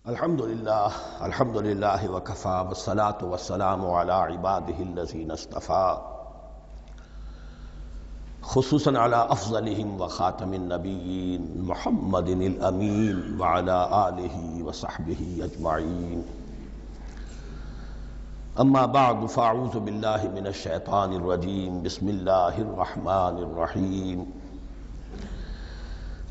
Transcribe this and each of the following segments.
الحمدللہ وکفا والصلاة والسلام علی عبادہ الذین اصطفیٰ خصوصاً علی افضلہم وخاتم النبیین محمد الامین وعلی آلہ وصحبہ اجمعین اما بعد فاعوذ باللہ من الشیطان الرجیم بسم اللہ الرحمن الرحیم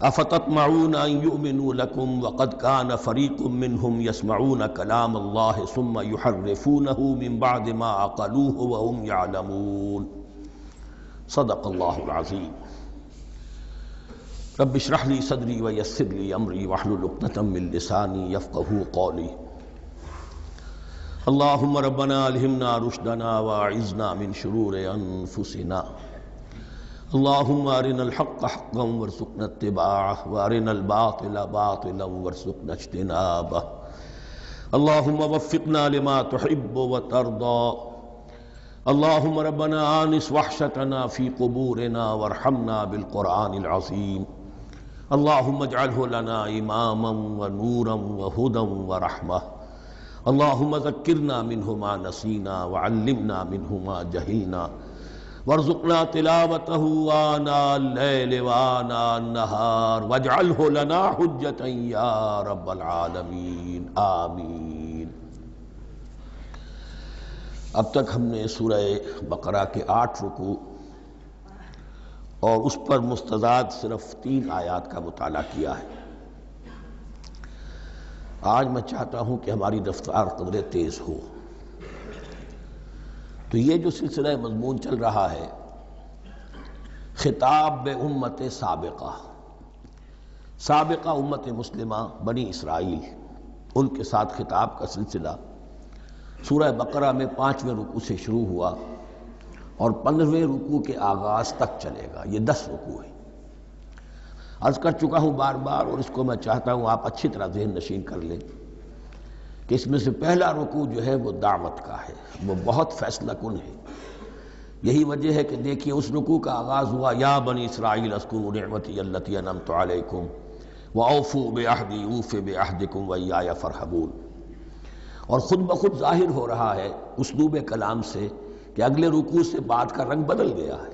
افتطمعون ان یؤمنوا لکم وقد کان فریق منہم یسمعون کلام اللہ ثم یحرفونہ من بعد ما عقلوہ وهم یعلمون صدق اللہ العظیم رب اشرح لی صدری ویسر لی امری واحلل عقدۃ من لسانی یفقہوا قولی اللہم ربنا الہمنا رشدنا واعذنا من شرور انفسنا اللہم ارنا الحق حقا وارزقنا اتباعہ وارنا الباطل باطلا وارزقنا اجتنابہ اللہم وفقنا لما تحب وترضى اللہم ربنا آنس وحشتنا فی قبورنا وارحمنا بالقرآن العظیم اللہم اجعلہ لنا اماما ونورا وہدا ورحمہ اللہم ذکرنا منہ ما نسینا وعلمنا منہ ما جہلنا وارزقنا تلاوتہ آناء اللیل وآناء النہار واجعلہ لنا حجتا یا رب العالمین آمین۔ اب تک ہم نے سورہ بقرہ کے 8 رکوع اور اس پر مستزاد صرف 3 آیات کا مطالعہ کیا ہے۔ آج میں چاہتا ہوں کہ ہماری رفتار قدرے تیز ہو۔ تو یہ جو سلسلہ مضمون چل رہا ہے خطاب امت سابقہ امت مسلمہ بنی اسرائیل، ان کے ساتھ خطاب کا سلسلہ سورہ بقرہ میں 5ویں رکوع سے شروع ہوا اور 15ویں رکوع کے آغاز تک چلے گا۔ یہ 10 رکوع ہیں۔ عرض کر چکا ہوں بار بار، اور اس کو میں چاہتا ہوں آپ اچھی طرح ذہن نشین کر لیں کہ اس میں سے پہلا رکوع جو ہے وہ دعوت کا ہے، وہ بہت فیصلہ کن ہے۔ یہی وجہ ہے کہ دیکھیے اس رکوع کا آغاز ہوا یا بنی اسرائیل اذکروا نعمتی التی انعمت علیکم واوفوا بعہدی اوف بعہدکم وایای فارہبون، اور خود بخود ظاہر ہو رہا ہے اسلوب کلام سے کہ اگلے رکوع سے بات کا رنگ بدل گیا ہے۔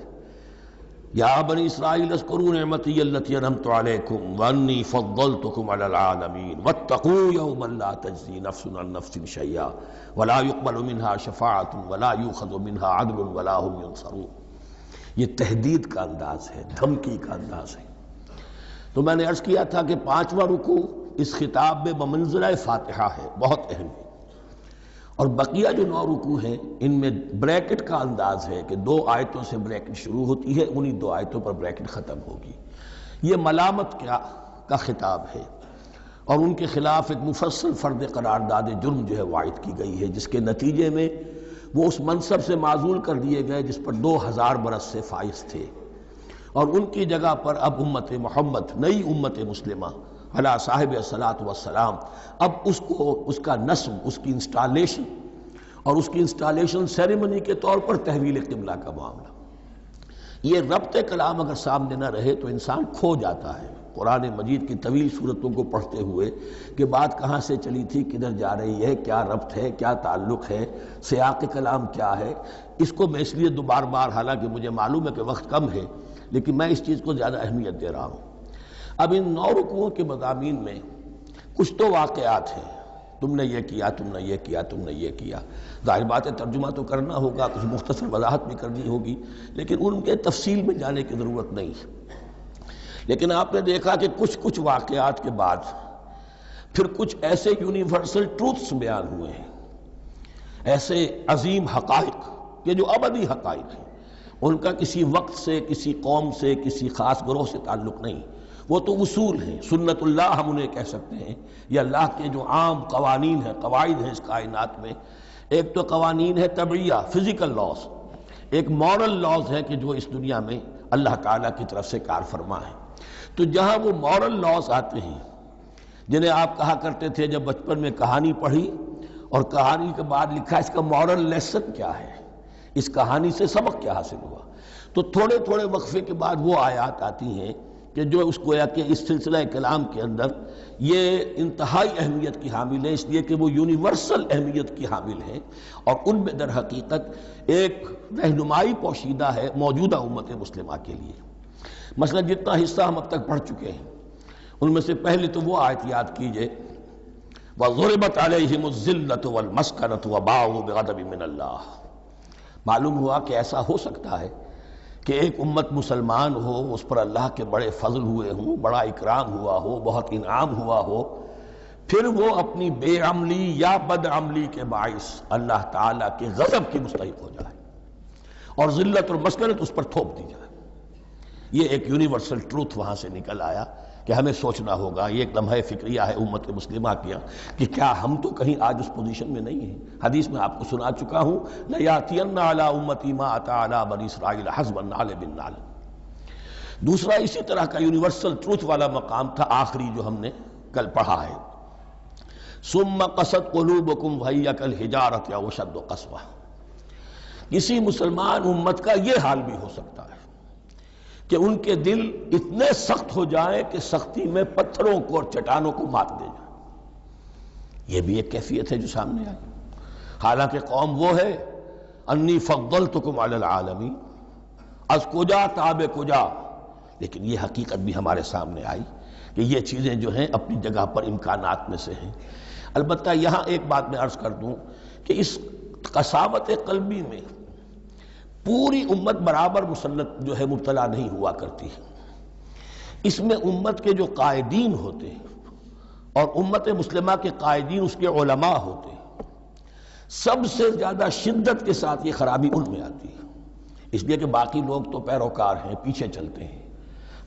یا بنی اسرائیل اذکروا نعمتی التی انعمت علیکم وانی فضلتکم علی العالمین واتقوا یوما لا تجزی نفس عن نفس شیئا ولا يقبل منها شفاعۃ ولا یؤخذ منها عدل ولا هم ینصرون۔ یہ تہدید کا انداز ہے، دھمکی کا انداز ہے۔ تو میں نے عرض کیا تھا کہ 5واں رکوع اس خطاب میں بمنزلہ فاتحہ ہے، بہت اہم ہے، اور بقیہ جو 9 رکوع ہیں ان میں بریکٹ کا انداز ہے کہ 2 آیتوں سے بریکٹ شروع ہوتی ہے، انہی 2 آیتوں پر بریکٹ ختم ہوگی۔ یہ ملامت کا خطاب ہے، اور ان کے خلاف ایک مفصل فرد قرارداد جرم جو ہے وائد کی گئی ہے، جس کے نتیجے میں وہ اس منصب سے معزول کر دیے گئے جس پر 2000 برس سے فائز تھے، اور ان کی جگہ پر اب امت محمد، نئی امت مسلمہ علی صاحب الصلاۃ والسلام، اب اس کا نصب، اس کی انسٹالیشن اور اس کی انسٹالیشن سیریمنی کے طور پر تحویل قبلہ کا معاملہ۔ یہ ربط کلام اگر سامنے نہ رہے تو انسان کھو جاتا ہے قرآن مجید کی طویل صورتوں کو پڑھتے ہوئے کہ بات کہاں سے چلی تھی، کدھر جا رہی ہے، کیا ربط ہے، کیا تعلق ہے، سیاق کلام کیا ہے۔ اس کو میں اس لیے بار بار، حالانکہ مجھے معلوم ہے کہ وقت کم ہے، لیکن میں اس چیز کو زیادہ اہمیت دے رہا ہوں۔ اب ان 9 رکوعوں کے مضامین میں کچھ تو واقعات ہیں، تم نے یہ کیا، تم نے یہ کیا، تم نے یہ کیا۔ ظاہر بات ہے ترجمہ تو کرنا ہوگا، کچھ مختصر وضاحت بھی کرنی ہوگی، لیکن ان کے تفصیل میں جانے کی ضرورت نہیں ہے۔ لیکن آپ نے دیکھا کہ کچھ واقعات کے بعد پھر کچھ ایسے یونیورسل ٹروتھس بیان ہوئے ہیں، ایسے عظیم حقائق کہ جو ابدی حقائق ہیں، ان کا کسی وقت سے، کسی قوم سے، کسی خاص گروہ سے تعلق نہیں، وہ تو اصول ہیں، سنت اللہ ہم انہیں کہہ سکتے ہیں، یہ اللہ کے جو عام قوانین ہیں، قواعد ہیں اس کائنات میں۔ ایک تو قوانین ہے طبعیہ، فزیکل لاز، ایک مورل لاز ہے کہ جو اس دنیا میں اللہ تعالیٰ کی طرف سے کار فرما ہے۔ تو جہاں وہ مورل لاز آتے ہیں جنہیں آپ کہا کرتے تھے جب بچپن میں کہانی پڑھی اور کہانی کے بعد لکھا اس کا مورل لیسن کیا ہے، اس کہانی سے سبق کیا حاصل ہوا، تو تھوڑے تھوڑے وقفے کے بعد وہ آیات آتی ہیں کہ جو اس گویا کہ اس سلسلہ کلام کے اندر یہ انتہائی اہمیت کی حامل ہیں، اس لیے کہ وہ یونیورسل اہمیت کی حامل ہیں، اور ان میں در حقیقت ایک رہنمائی پوشیدہ ہے موجودہ امت مسلمہ کے لیے۔ مثلا جتنا حصہ ہم اب تک پڑھ چکے ہیں ان میں سے پہلے تو وہ آیت یاد کیجئے وَضُرِبَتْ عَلَيْهِمُ الذِّلَّةُ وَالْمَسْكَنَةُ وَبَاءُوا بِغَضَبٍ مِّنَ اللَّهِ۔ معلوم ہوا کہ ایسا ہو سکتا ہے کہ ایک امت مسلمان ہو، اس پر اللہ کے بڑے فضل ہوئے ہوں، بڑا اکرام ہوا ہو، بہت انعام ہوا ہو، پھر وہ اپنی بے عملی یا بد عملی کے باعث اللہ تعالیٰ کے غضب کی مستحق ہو جائے اور ذلت اور مسکنت اس پر تھوپ دی جائے۔ یہ ایک یونیورسل ٹروتھ وہاں سے نکل آیا کہ ہمیں سوچنا ہوگا، یہ ایک لمحہ فکریہ ہے امت مسلمہ کیا کہ کیا ہم تو کہیں آج اس پوزیشن میں نہیں ہیں۔ حدیث میں آپ کو سنا چکا ہوں لَيَأْتِيَنَّ عَلَىٰ أُمَّتِي مَا أَتَىٰ عَلَىٰ بَنِي إِسْرَائِيلَ حَسْبَ النَّعْلِ بِالنَّعْلِ۔ دوسرا اسی طرح کا یونیورسل ٹروتھ والا مقام تھا آخری جو ہم نے کل پڑھا ہے، ثُمَّ قَسَتْ قُلُوبُكُمْ وَهِيَ كَالْحِجَارَةِ أَوْ أَشَدُّ قَسْوَةً۔ کسی مسلمان امت کا یہ حال بھی ہو سکتا ہے کہ ان کے دل اتنے سخت ہو جائیں کہ سختی میں پتھروں کو اور چٹانوں کو مات دے جائیں۔ یہ بھی ایک کیفیت ہے جو سامنے آئی، حالانکہ قوم وہ ہے انی فضلتکم علی العالمین، از کجا تاب کجا، لیکن یہ حقیقت بھی ہمارے سامنے آئی کہ یہ چیزیں جو ہیں اپنی جگہ پر امکانات میں سے ہیں۔ البتہ یہاں ایک بات میں عرض کر دوں کہ اس قساوت قلبی میں پوری امت برابر مسلط جو ہے مبتلا نہیں ہوا کرتی ہے۔ اس میں امت کے جو قائدین ہوتے ہیں اور امت مسلمہ کے قائدین اس کے علماء ہوتے ہیں، سب سے زیادہ شدت کے ساتھ یہ خرابی ان میں آتی ہے، اس لیے کہ باقی لوگ تو پیروکار ہیں، پیچھے چلتے ہیں،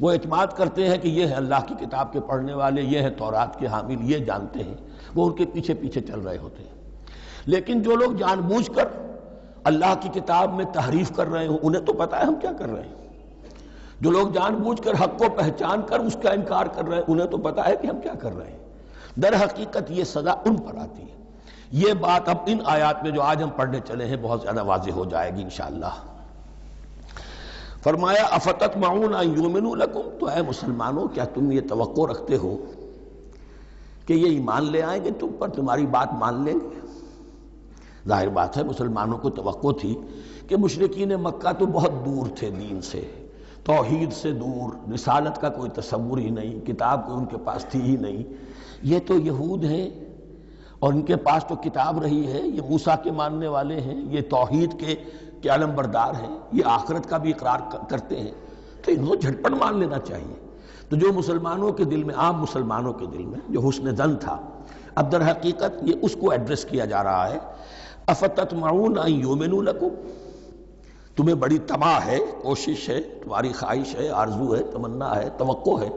وہ اعتماد کرتے ہیں کہ یہ ہے اللہ کی کتاب کے پڑھنے والے، یہ ہے تورات کے حامل، یہ جانتے ہیں، وہ ان کے پیچھے پیچھے چل رہے ہوتے ہیں۔ لیکن جو لوگ جان بوجھ کر اللہ کی کتاب میں تحریف کر رہے ہوں، انہیں تو پتہ ہے ہم کیا کر رہے ہیں۔ جو لوگ جان بوجھ کر حق کو پہچان کر اس کا انکار کر رہے ہیں، انہیں تو پتہ ہے کہ ہم کیا کر رہے ہیں۔ در حقیقت یہ سزا ان پر آتی ہے۔ یہ بات اب ان آیات میں جو آج ہم پڑھنے چلے ہیں بہت زیادہ واضح ہو جائے گی انشاءاللہ۔ فرمایا افتطمعون ان یؤمنوا لکم، تو اے مسلمانوں کیا تم یہ توقع رکھتے ہو کہ یہ ایمان لے آئیں گے تم پر، تمہاری بات مان لیں گے؟ ظاہر بات ہے مسلمانوں کو توقع تھی کہ مشرکین مکہ تو بہت دور تھے دین سے، توحید سے دور، رسالت کا کوئی تصور ہی نہیں، کتاب کوئی ان کے پاس تھی ہی نہیں۔ یہ تو یہود ہیں اور ان کے پاس تو کتاب رہی ہے، یہ موسیٰ کے ماننے والے ہیں، یہ توحید کے علم بردار ہیں، یہ آخرت کا بھی اقرار کرتے ہیں، تو ان کو جھٹپٹ مان لینا چاہیے۔ تو جو مسلمانوں کے دل میں، عام مسلمانوں کے دل میں جو حسن ظن تھا، اب در حقیقت یہ اس کو ایڈریس کیا جا رہا ہے افتطمعون ان یؤمنوا لکم، تمہیں بڑی طمع ہے، کوشش ہے، تمہاری خواہش ہے، آرزو ہے، تمنا ہے، توقع ہے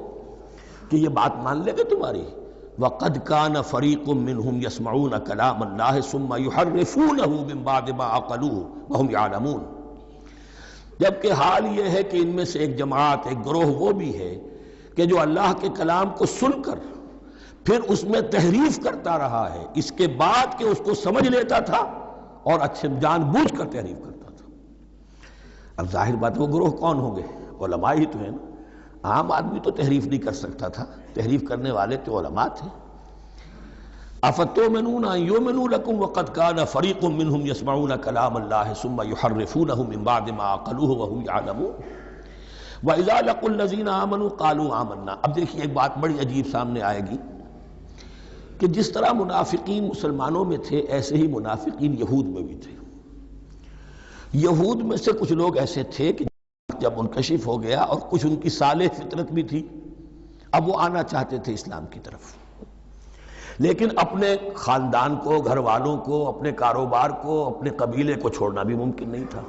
کہ یہ بات مان لے گے تمہاری۔ وَقَدْ كَانَ فَرِيقٌ مِّنْهُمْ يَسْمَعُونَ كَلَامَ اللَّهِ ثُمَّ يُحَرِّفُونَهُ مِن بَعْدِ مَا عَقَلُوهُ وَهُمْ يَعْلَمُونَ، جبکہ حال یہ ہے کہ ان میں سے ایک جماعت، ایک گروہ وہ بھی ہے کہ جو اللہ کے کلام کو سن کر پھر اس میں تحریف کرتا رہا ہے، اس کے بعد کہ اس کو سمجھ لیتا تھا اور اچھے جان بوجھ کر تحریف کرتا تھا۔ اب ظاہر بات وہ گروہ کون ہوں گے؟ علماء ہی تو ہیں نا۔ عام آدمی تو تحریف نہیں کر سکتا تھا، تحریف کرنے والے تو علماء تھے۔ افتؤمنون ان یؤمنوا لکم وقد کان فریق منہم یسمعون کلام اللہ ثم یحرفونہ من بعد ما عقلوہ وہم یعلمون واذا لقوا الذین آمنوا قالوا آمنا۔ اب دیکھیے ایک بات بڑی عجیب سامنے آئے گی کہ جس طرح منافقین مسلمانوں میں تھے ایسے ہی منافقین یہود میں بھی تھے۔ یہود میں سے کچھ لوگ ایسے تھے کہ جب منکشف ہو گیا اور کچھ ان کی صالح فطرت بھی تھی، اب وہ آنا چاہتے تھے اسلام کی طرف، لیکن اپنے خاندان کو، گھر والوں کو، اپنے کاروبار کو، اپنے قبیلے کو چھوڑنا بھی ممکن نہیں تھا،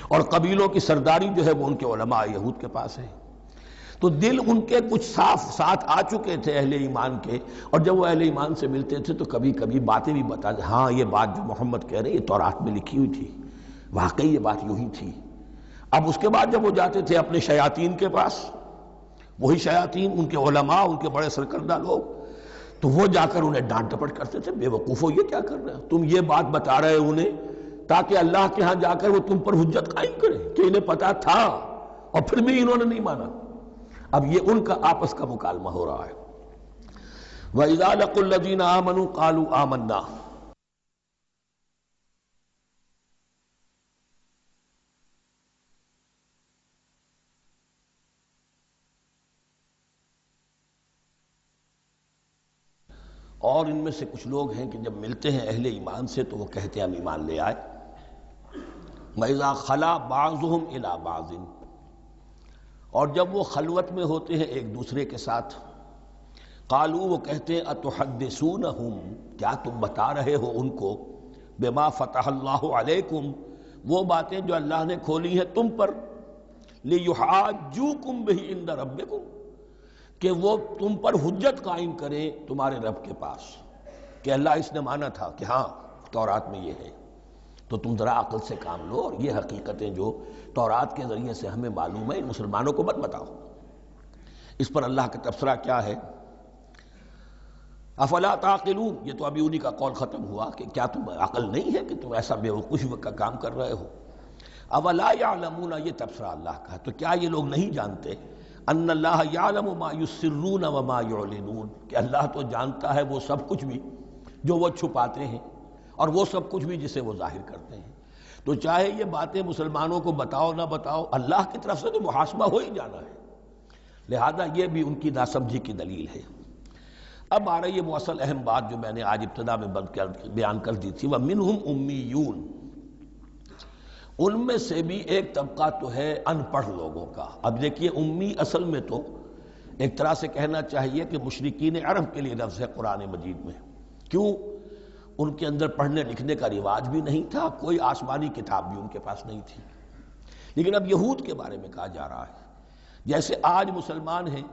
اور قبیلوں کی سرداری جو ہے وہ ان کے علماء یہود کے پاس ہے۔ تو دل ان کے کچھ صاف ساتھ آ چکے تھے اہل ایمان کے، اور جب وہ اہل ایمان سے ملتے تھے تو کبھی کبھی باتیں بھی بتاتے، ہاں یہ بات جو محمد کہہ رہے یہ تورات میں لکھی ہوئی تھی، واقعی یہ بات یوں ہی تھی۔ اب اس کے بعد جب وہ جاتے تھے اپنے شیاطین کے پاس، وہی شیاطین ان کے علماء، ان کے بڑے سرکردہ لوگ، تو وہ جا کر انہیں ڈانٹ ڈپٹ کرتے تھے، بے وقوفو یہ کیا کر رہے ہو تم، یہ بات بتا رہے انہیں تاکہ اللہ کے ہاں جا کر وہ تم پر حجت قائم کرے کہ انہیں پتا تھا اور پھر بھی انہوں نے نہیں مانا۔ اب یہ ان کا آپس کا مکالمہ ہو رہا ہے۔ وَإِذَا لَقُوا الَّذِينَ آمَنُوا قَالُوا آمَنَّا، اور ان میں سے کچھ لوگ ہیں کہ جب ملتے ہیں اہل ایمان سے تو وہ کہتے ہیں ہم ایمان لے آئے۔ وَإِذَا خَلَا بَعْضُهُمْ إِلَىٰ بَعْضٍ، اور جب وہ خلوت میں ہوتے ہیں ایک دوسرے کے ساتھ، قالوا، وہ کہتے ہیں أَتُحَدِّثُونَهُمْ، کیا تم بتا رہے ہو ان کو، بِمَا فَتَحَ اللَّهُ عَلَيْكُمْ، وہ باتیں جو اللہ نے کھولی ہیں تم پر، لِيُحَاجُّوكُمْ بِهِ عِندَ رَبِّكُمْ، کہ وہ تم پر حجت قائم کریں تمہارے رب کے پاس، کہ اللہ اس نے مانا تھا کہ ہاں تورات میں یہ ہے، تو تم ذرا عقل سے کام لو، اور یہ حقیقتیں جو تورات کے ذریعے سے ہمیں معلوم ہے ان مسلمانوں کو مت بتاؤ۔ اس پر اللہ کا تبصرہ کیا ہے؟ افلا تعقلون، یہ تو ابھی انہی کا قول ختم ہوا کہ کیا تم عقل نہیں ہے کہ تم ایسا بیوقوفی کا کام کر رہے ہو؟ اولا یعلمون، یہ تبصرہ اللہ کا ہے، تو کیا یہ لوگ نہیں جانتے ان اللہ یعلم ما یسرون وما یعلنون، کہ اللہ تو جانتا ہے وہ سب کچھ بھی جو وہ چھپاتے ہیں اور وہ سب کچھ بھی جسے وہ ظاہر کرتے ہیں۔ تو چاہے یہ باتیں مسلمانوں کو بتاؤ نہ بتاؤ، اللہ کی طرف سے تو محاسبہ ہو ہی جانا ہے، لہذا یہ بھی ان کی ناسمجھی کی دلیل ہے۔ اب آ رہی ہے وہ اصل اہم بات جو میں نے آج ابتدا میں بیان کر دی تھی، وَمِنْهُمْ أُمِّيُّونَ، ان میں سے بھی ایک طبقہ تو ہے ان پڑھ لوگوں کا۔ اب دیکھیے امی اصل میں تو ایک طرح سے کہنا چاہیے کہ مشرکین عرب کے لیے لفظ ہے قرآن مجید میں، کیوں؟ ان کے اندر پڑھنے لکھنے کا رواج بھی نہیں تھا، کوئی آسمانی کتاب بھی ان کے پاس نہیں تھی۔ لیکن اب یہود کے بارے میں کہا جا رہا ہے، جیسے آج مسلمان ہیں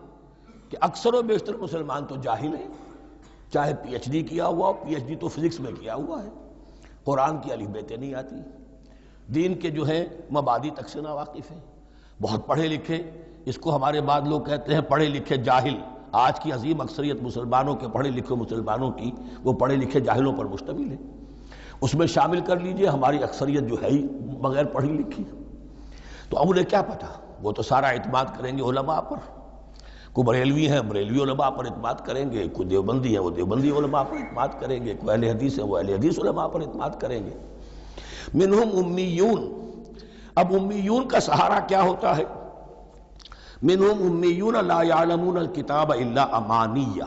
کہ اکثر و بیشتر مسلمان تو جاہل ہیں، چاہے پی ایچ ڈی کیا ہوا ہو، پی ایچ ڈی تو فزکس میں کیا ہوا ہے، قرآن کی الف بیتیں نہیں آتی، دین کے جو ہیں مبادی تک سے ناواقف ہیں، بہت پڑھے لکھے، اس کو ہمارے بعد لوگ کہتے ہیں پڑھے لکھے جاہل۔ آج کی عظیم اکثریت مسلمانوں کے پڑھے لکھے مسلمانوں کی وہ پڑھے لکھے جاہلوں پر مشتمل ہے، اس میں شامل کر لیجئے ہماری اکثریت جو ہے ہی بغیر پڑھی لکھی، تو اب انہیں کیا پتا، وہ تو سارا اعتماد کریں گے علماء پر، کوئی بریلوی ہیں بریلوی علماء پر اعتماد کریں گے، کوئی دیوبندی ہے وہ دیوبندی علماء پر اعتماد کریں گے، کوئی اہل حدیث ہے وہ اہل حدیث علماء پر اعتماد کریں گے۔ منہم امیون، اب امیون کا سہارا کیا ہوتا ہے؟ منہم امیون لا یعلمون الکتاب الا امانیہ،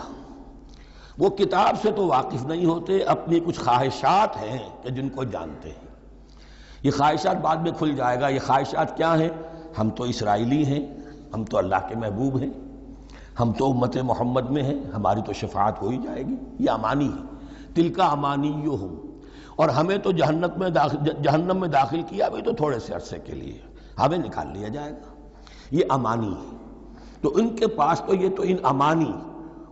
وہ کتاب سے تو واقف نہیں ہوتے، اپنی کچھ خواہشات ہیں کہ جن کو جانتے ہیں۔ یہ خواہشات بعد میں کھل جائے گا، یہ خواہشات کیا ہیں؟ ہم تو اسرائیلی ہیں، ہم تو اللہ کے محبوب ہیں، ہم تو امت محمد میں ہیں، ہماری تو شفاعت ہو ہی جائے گی، یہ امانی ہے۔ تلک امانیہم، اور ہمیں تو جہنم میں داخل کیا بھی تو تھوڑے سے عرصے کے لیے، ہمیں نکال لیا جائے گا، یہ امانی ہے۔ تو ان کے پاس تو یہ تو ان امانی،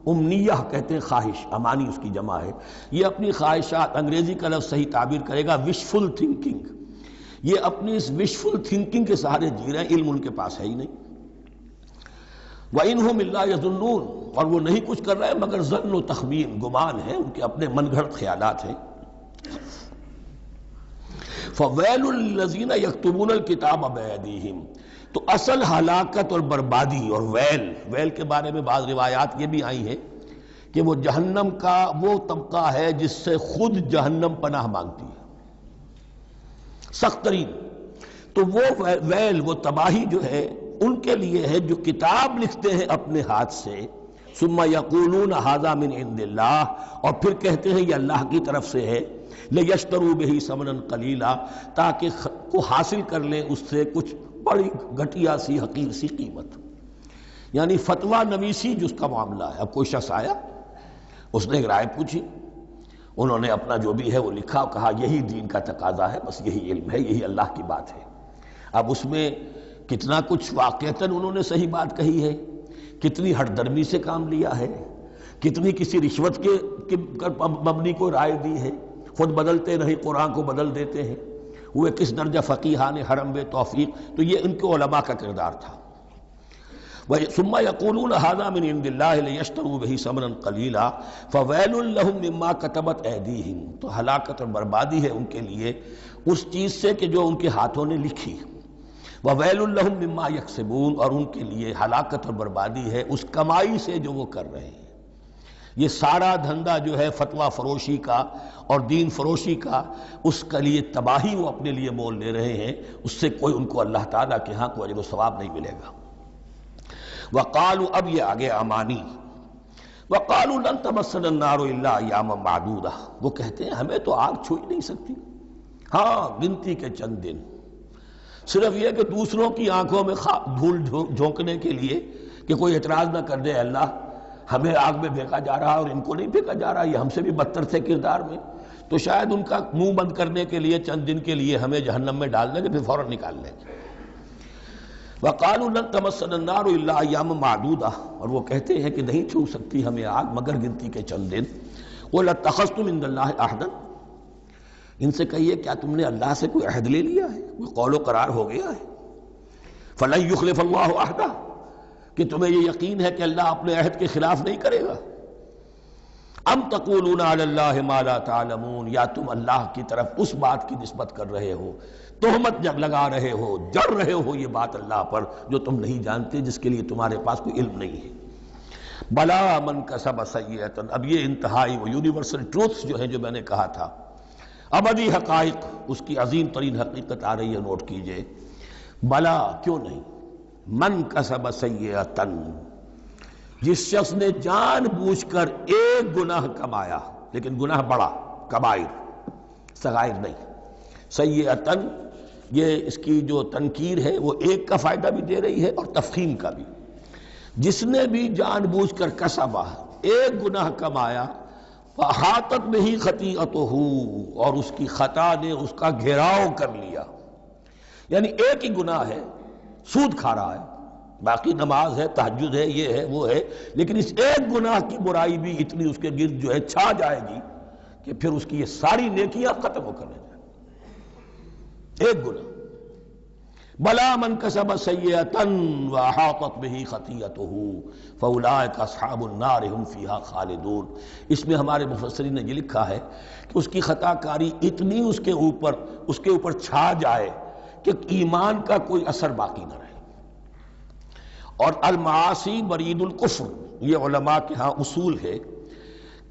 امنیہ کہتے ہیں خواہش، امانی اس کی جمع ہے، یہ اپنی خواہشات، انگریزی کا لفظ صحیح تعبیر کرے گا وشفل تھنکنگ، یہ اپنی اس وشفل تھنکنگ کے سہارے جی رہے ہیں، علم ان کے پاس ہے ہی نہیں۔ وَإِنْهُمْ إِلَّا يَظُنُّونَ، اور وہ نہیں کچھ کر رہے مگر ظن و تخمین، گمان ہے، ان کے اپنے من گھڑت خیالات ہیں۔ فَوَيْلٌ لِّلَّذِينَ يَكْتُبُونَ الْكِتَابَ بِأَيْدِيهِمْ، تو اصل ہلاکت اور بربادی اور ویل کے بارے میں بعض روایات یہ بھی آئی ہیں کہ وہ جہنم کا وہ طبقہ ہے جس سے خود جہنم پناہ مانگتی ہے، سخت ترین۔ تو وہ ویل، وہ تباہی جو ہے ان کے لیے ہے جو کتاب لکھتے ہیں اپنے ہاتھ سے، ثم یقولون ھذا من عند اللہ، اور پھر کہتے ہیں یہ اللہ کی طرف سے ہے، لیشتروا بہ ثمنا قلیلا، تاکہ کو حاصل کر لیں اس سے کچھ بڑی گھٹیا سی حقیر سی قیمت، یعنی فتویٰ نویسی جس کا معاملہ ہے۔ اب کوئی شخص آیا، اس نے ایک رائے پوچھی، انہوں نے اپنا جو بھی ہے وہ لکھا اور کہا یہی دین کا تقاضا ہے، بس یہی علم ہے، یہی اللہ کی بات ہے۔ اب اس میں کتنا کچھ واقعتاً انہوں نے صحیح بات کہی ہے، کتنی ہٹ درمی سے کام لیا ہے، کتنی کسی رشوت کے مبنی کو رائے دی ہے، خود بدلتے نہیں قرآن کو بدل دیتے ہیں، ہوئے کس درجہ فقیہان حرم بے توفیق۔ تو یہ ان کے علماء کا کردار تھا۔ ثم یقولون ھذا من عند اللہ لیشتروا بہ ثمنا قلیلا فویل لہم مما کتبت ایدیہم، تو ہلاکت اور بربادی ہے ان کے لیے اس چیز سے کہ جو ان کے ہاتھوں نے لکھی۔ وَوَيْلٌ لَّهُم مِّمَّا يَكْسِبُونَ، اور ان کے لیے ہلاکت اور بربادی ہے اس کمائی سے جو وہ کر رہے ہیں۔ یہ سارا دھندا جو ہے فتویٰ فروشی کا اور دین فروشی کا، اس کے لیے تباہی وہ اپنے لیے مول لے رہے ہیں، اس سے کوئی ان کو اللہ تعالیٰ کے ہاں کوئی اجر و ثواب نہیں ملے گا۔ وَقَالُوا، اب یہ آگے امانی، وَقَالُوا لَن تَمَسَّنَا النَّارُ إِلَّا أَيَّامًا مَّعْدُودَةً، وہ کہتے ہیں ہمیں تو آگ چھو ہی نہیں سکتی، ہاں گنتی کے چند دن، صرف یہ کہ دوسروں کی آنکھوں میں دھول جھونکنے کے لیے کہ کوئی اعتراض نہ کر دے، اللہ ہمیں آگ میں پھینکا جا رہا اور ان کو نہیں پھینکا جا رہا، یہ ہم سے بھی بدتر تھے کردار میں، تو شاید ان کا منہ بند کرنے کے لیے چند دن کے لیے ہمیں جہنم میں ڈال دیں گے، پھر فوراً نکال لیں گے۔ وَقَالُوا لَن تَمَسَّنَا النَّارُ إِلَّا أَيَّامًا مَّعْدُودَةً، اور وہ کہتے ہیں کہ نہیں چھو سکتی ہمیں آگ مگر گنتی کے چند دن۔ قُلْ اتَّخَذْتُمْ عِندَ اللَّهِ عَهْدًا، ان سے کہیے کیا تم نے اللہ سے کوئی عہد لے لیا ہے، کوئی قول و قرار ہو گیا ہے؟ فَلَن يُخْلِفَ اللَّهُ عَهْدَهُ، کہ تمہیں یہ یقین ہے کہ اللہ اپنے عہد کے خلاف نہیں کرے گا۔ ام تقولون علی اللہ ما لا تعلمون، یا تم اللہ کی طرف اس بات کی نسبت کر رہے ہو، تہمت لگا رہے ہو، جڑ رہے ہو یہ بات اللہ پر جو تم نہیں جانتے، جس کے لیے تمہارے پاس کوئی علم نہیں ہے۔ بلا من کسب سیئۃ، اب یہ انتہائی وہ یونیورسل ٹروتھس جو ہیں جو میں نے کہا تھا، ابدی حقائق، اس کی عظیم ترین حقیقت آ رہی ہے، نوٹ کیجئے۔ بلا، کیوں نہیں، من کسب سیئۃ، جس شخص نے جان بوجھ کر ایک گناہ کمایا، لیکن گناہ بڑا، کبائر، صغائر نہیں، سیئۃ، یہ اس کی جو تنکیر ہے وہ ایک کا فائدہ بھی دے رہی ہے اور تفخیم کا بھی۔ جس نے بھی جان بوجھ کر کسبا، ایک گناہ کمایا، فَأَحَاطَتْ بِهِ خَطِيئَتُهُ، اور اس کی خطا نے اس کا گھیراؤ کر لیا، یعنی ایک ہی گناہ ہے، سود کھا رہا ہے، باقی نماز ہے، تہجد ہے، یہ ہے وہ ہے، لیکن اس ایک گناہ کی برائی بھی اتنی اس کے گرد جو ہے چھا جائے گی کہ پھر اس کی یہ ساری نیکیاں ختم ہو کر رہ جائیں، ایک گناہ۔ بلا من کسب سیئۃ وأحاطت به خطیئته فأولئک اصحاب النار هم فیہا خالدون، اس میں ہمارے مفسرین نے یہ لکھا ہے کہ اس کی خطا کاری اتنی اس کے اوپر چھا جائے کہ ایمان کا کوئی اثر باقی نہ رہے۔ اور المعاصی برید الکفر، یہ علماء کے ہاں اصول ہے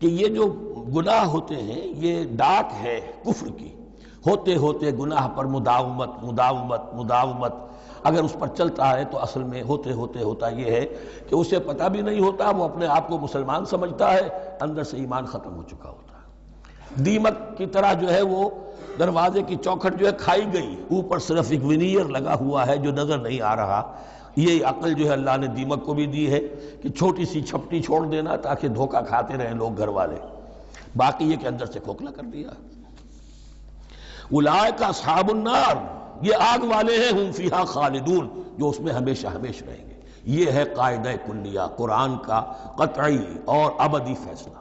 کہ یہ جو گناہ ہوتے ہیں یہ ڈاک ہے کفر کی، ہوتے ہوتے گناہ پر مداومت مداومت مداومت، اگر اس پر چلتا ہے تو اصل میں ہوتے ہوتے ہوتا یہ ہے کہ اسے پتہ بھی نہیں ہوتا، وہ اپنے آپ کو مسلمان سمجھتا ہے، اندر سے ایمان ختم ہو چکا ہوتا ہے۔ دیمک کی طرح جو ہے وہ دروازے کی چوکھٹ جو ہے کھائی گئی، اوپر صرف ایک ونیئر لگا ہوا ہے جو نظر نہیں آ رہا۔ یہ عقل جو ہے اللہ نے دیمک کو بھی دی ہے کہ چھوٹی سی چھپٹی چھوڑ دینا تاکہ دھوکہ کھاتے رہیں لوگ گھر والے، باقی یہ کہ اندر سے کھوکھلا کر دیا۔ اولئک اصحاب النار، یہ آگ والے ہیں، ہم فیہا خالدون، جو اس میں ہمیشہ ہمیشہ رہیں گے۔ یہ ہے قاعدہ کلیہ، قرآن کا قطعی اور ابدی فیصلہ۔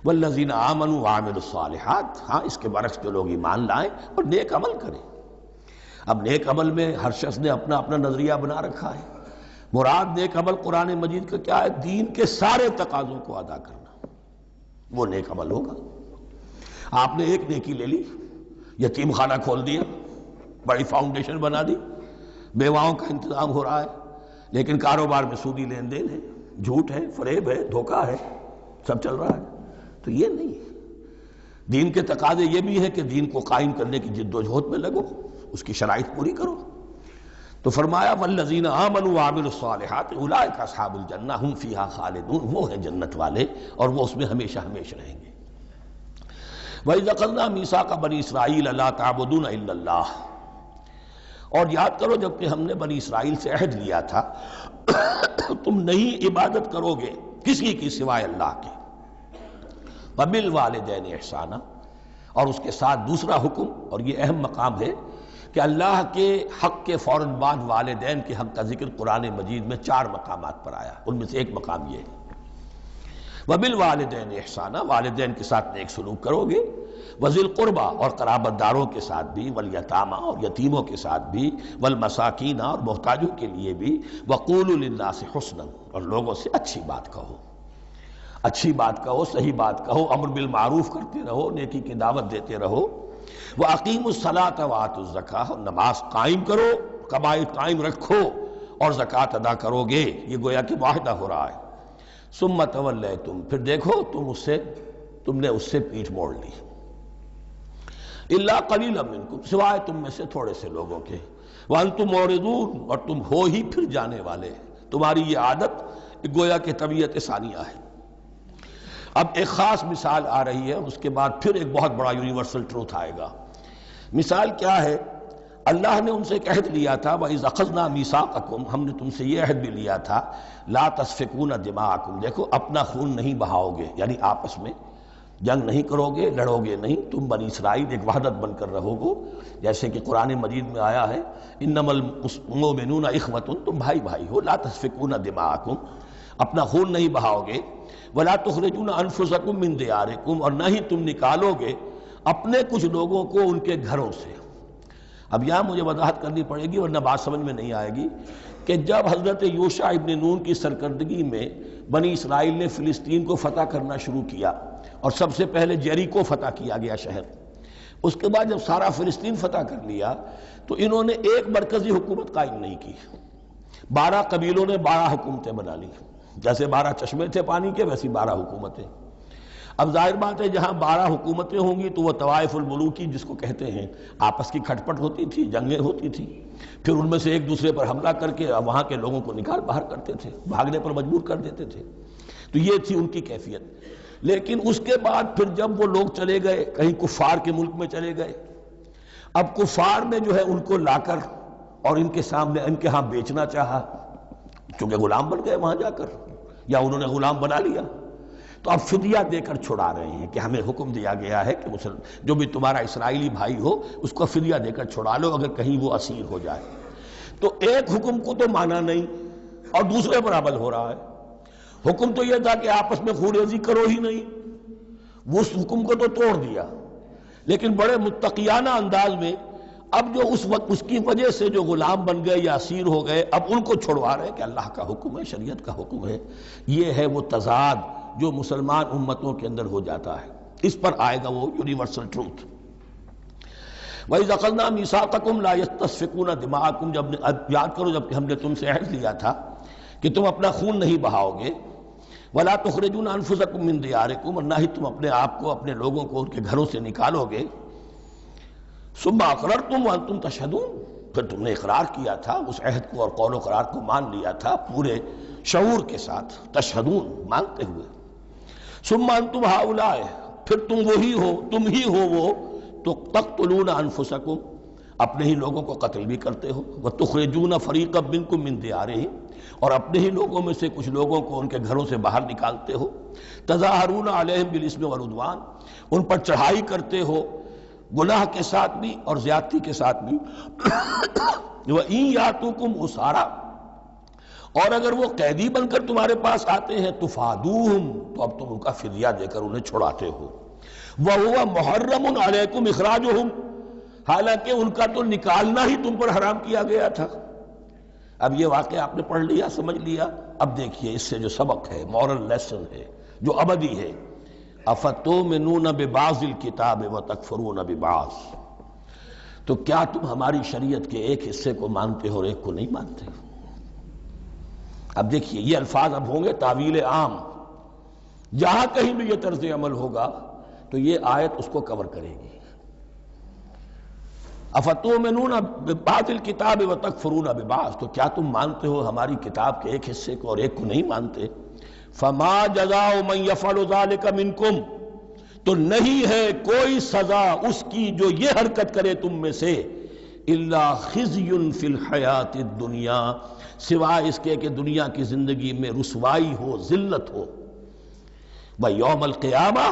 والذین آمنوا وعملوا الصالحات، ہاں اس کے برعکس جو لوگ ایمان لائیں اور نیک عمل کریں۔ اب نیک عمل میں ہر شخص نے اپنا اپنا نظریہ بنا رکھا ہے۔ مراد نیک عمل قرآن مجید کا کیا ہے؟ دین کے سارے تقاضوں کو ادا کرنا، وہ نیک عمل ہوگا۔ آپ نے ایک نیکی لے لی، یتیم خانہ کھول دیا، بڑی فاؤنڈیشن بنا دی، بیواؤں کا انتظام ہو رہا ہے، لیکن کاروبار میں سودی لین دین ہے، جھوٹ ہے، فریب ہے، دھوکہ ہے، سب چل رہا ہے، تو یہ نہیں ہے۔ دین کے تقاضے یہ بھی ہے کہ دین کو قائم کرنے کی جد و جہد میں لگو، اس کی شرائط پوری کرو۔ تو فرمایا والذین آمنوا وعملوا الصالحات اولئک اصحاب الجنہ ہم فیہا خالدون، وہ ہیں جنت والے اور وہ اس میں ہمیشہ ہمیشہ رہیں گے۔ وَإِذْ أَخَذْنَا مِيثَاقَ بَنِي إِسْرَائِيلَ لَا تَعْبُدُونَ إِلَّا اللَّهَ، اور یاد کرو جب کہ ہم نے بنی اسرائیل سے عہد لیا تھا تم نہیں عبادت کرو گے کسی کی سوائے اللہ کے۔ وَبِالْوَالِدَيْنِ إِحْسَانًا، اور اس کے ساتھ دوسرا حکم، اور یہ اہم مقام ہے کہ اللہ کے حق کے فوراً بعد والدین کے حق کا ذکر قرآن مجید میں 4 مقامات پر آیا، ان میں سے ایک مقام یہ ہے وَبِالْوَالِدَيْنِ إِحْسَانًا، والدین کے ساتھ نیک سلوک کرو گے، وَذِي الْقُرْبَى، اور قرابت داروں کے ساتھ بھی، وَالْيَتَامَى، اور یتیموں کے ساتھ بھی، وَالْمَسَاكِينَ، اور محتاجوں کے لیے بھی، وَقُولُوا لِلنَّاسِ حُسْنًا، اور لوگوں سے اچھی بات کہو، اچھی بات کہو، صحیح بات کہو، امر بالمعروف کرتے رہو، نیکی کی دعوت دیتے رہو۔ وَأَقِیمُوا الصَّلَاةَ وَآتُوا الزَّکاۃَ، نماز قائم کرو کمائی قائم رکھو اور زکوٰۃ ادا کرو گے، یہ گویا کہ معاہدہ ہو رہا ہے۔ ثم تولیتم، پھر دیکھو تم نے اس سے پیٹھ موڑ لی، الا قلیلا منکم، سوائے تم میں سے تھوڑے سے لوگوں کے، وانتم معرضون، اور تم ہو ہی پھر جانے والے، تمہاری یہ عادت گویا کہ طبیعت ثانیہ ہے۔ اب ایک خاص مثال آ رہی ہے، اس کے بعد پھر ایک بہت بڑا یونیورسل ٹروتھ آئے گا۔ مثال کیا ہے؟ اللہ نے ان سے ایک عہد لیا تھا، وَإِذْ أَخَذْنَا مِيثَاقَكُمْ، ہم نے تم سے یہ عہد بھی لیا تھا، لَا تَسْفِكُونَ دِمَاءَكُمْ، دیکھو اپنا خون نہیں بہاؤ گے، یعنی آپس میں جنگ نہیں کرو گے، لڑو گے نہیں، تم بنی اسرائیل ایک وحدت بن کر رہو گے، جیسے کہ قرآن مجید میں آیا ہے انما المؤمنون اخوۃ، تم بھائی بھائی ہو، لا تسفکون دماءکم، اپنا خون نہیں بہاؤ گے، ولا تخرجون انفسکم من دیارکم، اور نہ ہی تم نکالو گے اپنے کچھ لوگوں کو ان کے گھروں سے۔ اب یہاں مجھے وضاحت کرنی پڑے گی ورنہ بات سمجھ میں نہیں آئے گی کہ جب حضرت یوشع ابن نون کی سرکردگی میں بنی اسرائیل نے فلسطین کو فتح کرنا شروع کیا، اور سب سے پہلے جیریکو فتح کیا گیا شہر، اس کے بعد جب سارا فلسطین فتح کر لیا تو انہوں نے ایک مرکزی حکومت قائم نہیں کی، 12 قبیلوں نے 12 حکومتیں بنا لی، جیسے 12 چشمے تھے پانی کے ویسی 12 حکومتیں۔ اب ظاہر بات ہے جہاں 12 حکومتیں ہوں گی تو وہ طوائف الملوکی جس کو کہتے ہیں، آپس کی کھٹ پٹ ہوتی تھی، جنگیں ہوتی تھی، پھر ان میں سے ایک دوسرے پر حملہ کر کے وہاں کے لوگوں کو نکال باہر کرتے تھے، بھاگنے پر مجبور کر دیتے تھے، تو یہ تھی ان کی کیفیت۔ لیکن اس کے بعد پھر جب وہ لوگ چلے گئے کہیں کفار کے ملک میں چلے گئے، اب کفار نے جو ہے ان کو لا کر اور ان کے سامنے ان کے ہاں بیچنا چاہا، چونکہ غلام بن گئے وہاں جا کر، یا انہوں نے غلام بنا لیا، تو اب فدیہ دے کر چھڑا رہے ہیں کہ ہمیں حکم دیا گیا ہے کہ جو بھی تمہارا اسرائیلی بھائی ہو اس کو فدیہ دے کر چھڑا لو اگر کہیں وہ اسیر ہو جائے۔ تو ایک حکم کو تو مانا نہیں اور دوسرے پر عمل ہو رہا ہے۔ حکم تو یہ تھا کہ آپس میں خون ریزی کرو ہی نہیں، وہ اس حکم کو تو توڑ دیا، لیکن بڑے متقیانہ انداز میں اب جو اس وقت اس کی وجہ سے جو غلام بن گئے یا اسیر ہو گئے اب ان کو چھڑوا رہے کہ اللہ کا حکم ہے، شریعت کا حکم ہے۔ یہ ہے وہ تضاد جو مسلمان امتوں کے اندر ہو جاتا ہے، اس پر آئے گا وہ یونیورسل ٹروتھ۔ وَإِذْ أَخَذْنَا مِيثَاقَكُمْ لَا يَسْتَسْفِكُونَ دِمَاءَكُمْ، جب یاد کرو جب کہ ہم نے تم سے عہد لیا تھا کہ تم اپنا خون نہیں بہاؤ گے، وَلَا تُخْرِجُونَ أَنفُسَكُم مِّن دِيَارِكُمْ، اور نہ ہی تم اپنے آپ کو اپنے لوگوں کو ان کے گھروں سے نکالو گے، ثُمَّ أَقْرَرْتُمْ وَأَنْتُمْ تَشْهَدُونَ، پھر تم نے اقرار کیا تھا اس عہد کو اور قول و قرار کو مان لیا تھا پورے شعور کے ساتھ، تشہدون مانتے ہوئے، ثُمَّ أَنْتُمْ هَؤُلَاءِ، پھر تم وہی ہو، تم ہی ہو وہ تو تقتلون انفسکم، اپنے ہی لوگوں کو قتل بھی کرتے ہو، وتخرجون فریقا منکم من دیارہم، اور اپنے ہی لوگوں میں سے کچھ لوگوں کو ان کے گھروں سے باہر نکالتے ہو، تظاہرون علیہم بالاسم والعدوان، ان پر چڑھائی کرتے ہو گناہ کے ساتھ بھی اور زیادتی کے ساتھ بھی، وَإِن یاتوکم اسارا، اور اگر وہ قیدی بن کر تمہارے پاس آتے ہیں تفادوہم، تو اب تم ان کا فدیہ دے کر انہیں چھڑاتے ہو، وَهُوَ مُحَرَّمٌ عَلَيْكُمْ إِخْرَاجُهُمْ، حالانکہ ان کا تو نکالنا ہی تم پر حرام کیا گیا تھا۔ اب یہ واقعہ آپ نے پڑھ لیا، سمجھ لیا، اب دیکھیے اس سے جو سبق ہے، مورل لیسن ہے جو ابدی ہے، أَفَتُؤْمِنُونَ بِبَعْضِ الْكِتَابِ وَتَكْفُرُونَ بِبَعْضٍ، تو کیا تم ہماری شریعت کے ایک حصے کو مانتے ہو اور ایک کو نہیں مانتے؟ اب دیکھیے یہ الفاظ اب ہوں گے تعویل عام، جہاں کہیں بھی یہ طرز عمل ہوگا تو یہ آیت اس کو کور کرے گی۔ افتؤمنون ببعض الکتاب وتکفرون ببعض، تو کیا تم مانتے ہو ہماری کتاب کے ایک حصے کو اور ایک کو نہیں مانتے؟ فما جزاء من یفعل ذلک منکم، تو نہیں ہے کوئی سزا اس کی جو یہ حرکت کرے تم میں سے، الا خزی فی الحیات الدنیا، سوائے اس کے کہ دنیا کی زندگی میں رسوائی ہو، ذلت ہو، ویوم القیامہ،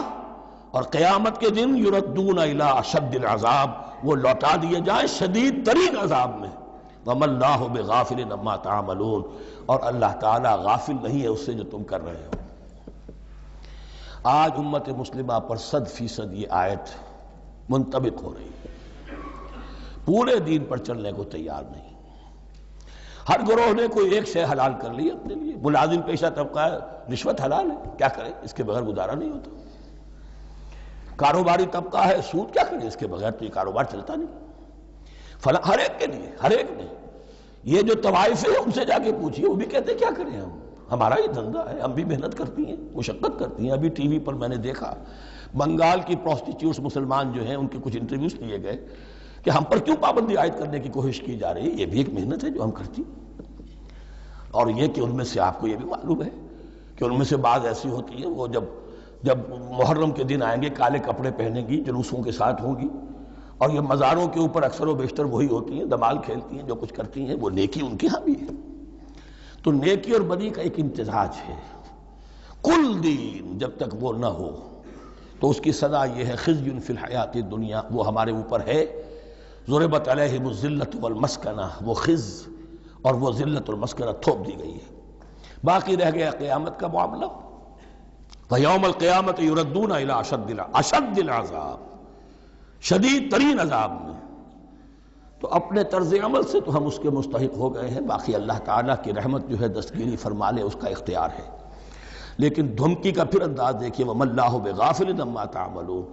اور قیامت کے دن یردون الی اشد العذاب، وہ لوٹا دیے جائیں شدید ترین عذاب میں، وما اللہ بغافل عما تعملون، اور اللہ تعالیٰ غافل نہیں ہے اس سے جو تم کر رہے ہو۔ آج امت مسلمہ پر 100% یہ آیت منطبق ہو رہی ہے، پورے دین پر چلنے کو تیار نہیں، ہر گروہ نے کوئی ایک شے حلال کر لی اپنے لیے، ملازم پیشہ طبقہ ہے، رشوت حلال ہے، کیا کرے اس کے بغیر گزارا نہیں ہوتا، کاروباری طبقہ ہے، سود کیا کرے اس کے بغیر تو یہ کاروبار چلتا نہیں، فلاں ہر ایک کے لیے، ہر ایک نے یہ جو طوائف ہے ان سے جا کے پوچھیے، وہ بھی کہتے ہیں کیا کریں ہم، ہمارا یہ دھندا ہے، ہم بھی محنت کرتی ہیں، مشقت کرتی ہیں۔ ابھی ٹی وی پر میں نے دیکھا بنگال کی پروسٹیچیوٹس مسلمان جو ہیں ان کے کچھ انٹرویوز لیے گئے کہ ہم پر کیوں پابندی عائد کرنے کی کوشش کی جا رہی ہے، یہ بھی ایک محنت ہے جو ہم کرتی ہیں۔ اور یہ کہ ان میں سے آپ کو یہ بھی معلوم ہے کہ ان میں سے بعض ایسی ہوتی ہیں وہ جب محرم کے دن آئیں گے کالے کپڑے پہنیں گی، جلوسوں کے ساتھ ہوں گی، اور یہ مزاروں کے اوپر اکثر و بیشتر وہی ہوتی ہیں، دمال کھیلتی ہیں، جو کچھ کرتی ہیں وہ نیکی ان کے ہاں بھی ہے۔ تو نیکی اور بدی کا ایک امتزاج ہے۔ کل دین جب تک وہ نہ ہو تو اس کی سزا یہ ہے خزی فی الحیات الدنیا، وہ ہمارے اوپر ہے۔ ضربت علیہم الذلۃ والمسکنہ، وہ خز اور وہ ذلت اور مسکنہ تھوپ دی گئی ہے۔ باقی رہ گیا قیامت کا معاملہ، فیوم القیامت یردون الی اشد العذاب، شدید ترین عذاب میں۔ تو اپنے طرز عمل سے تو ہم اس کے مستحق ہو گئے ہیں، باقی اللہ تعالیٰ کی رحمت جو ہے دستگیری فرما لے اس کا اختیار ہے۔ لیکن دھمکی کا پھر انداز دیکھیے، وَمَا اللَّهُ بِغَافِلٍ عَمَّا تَعْمَلُونَ،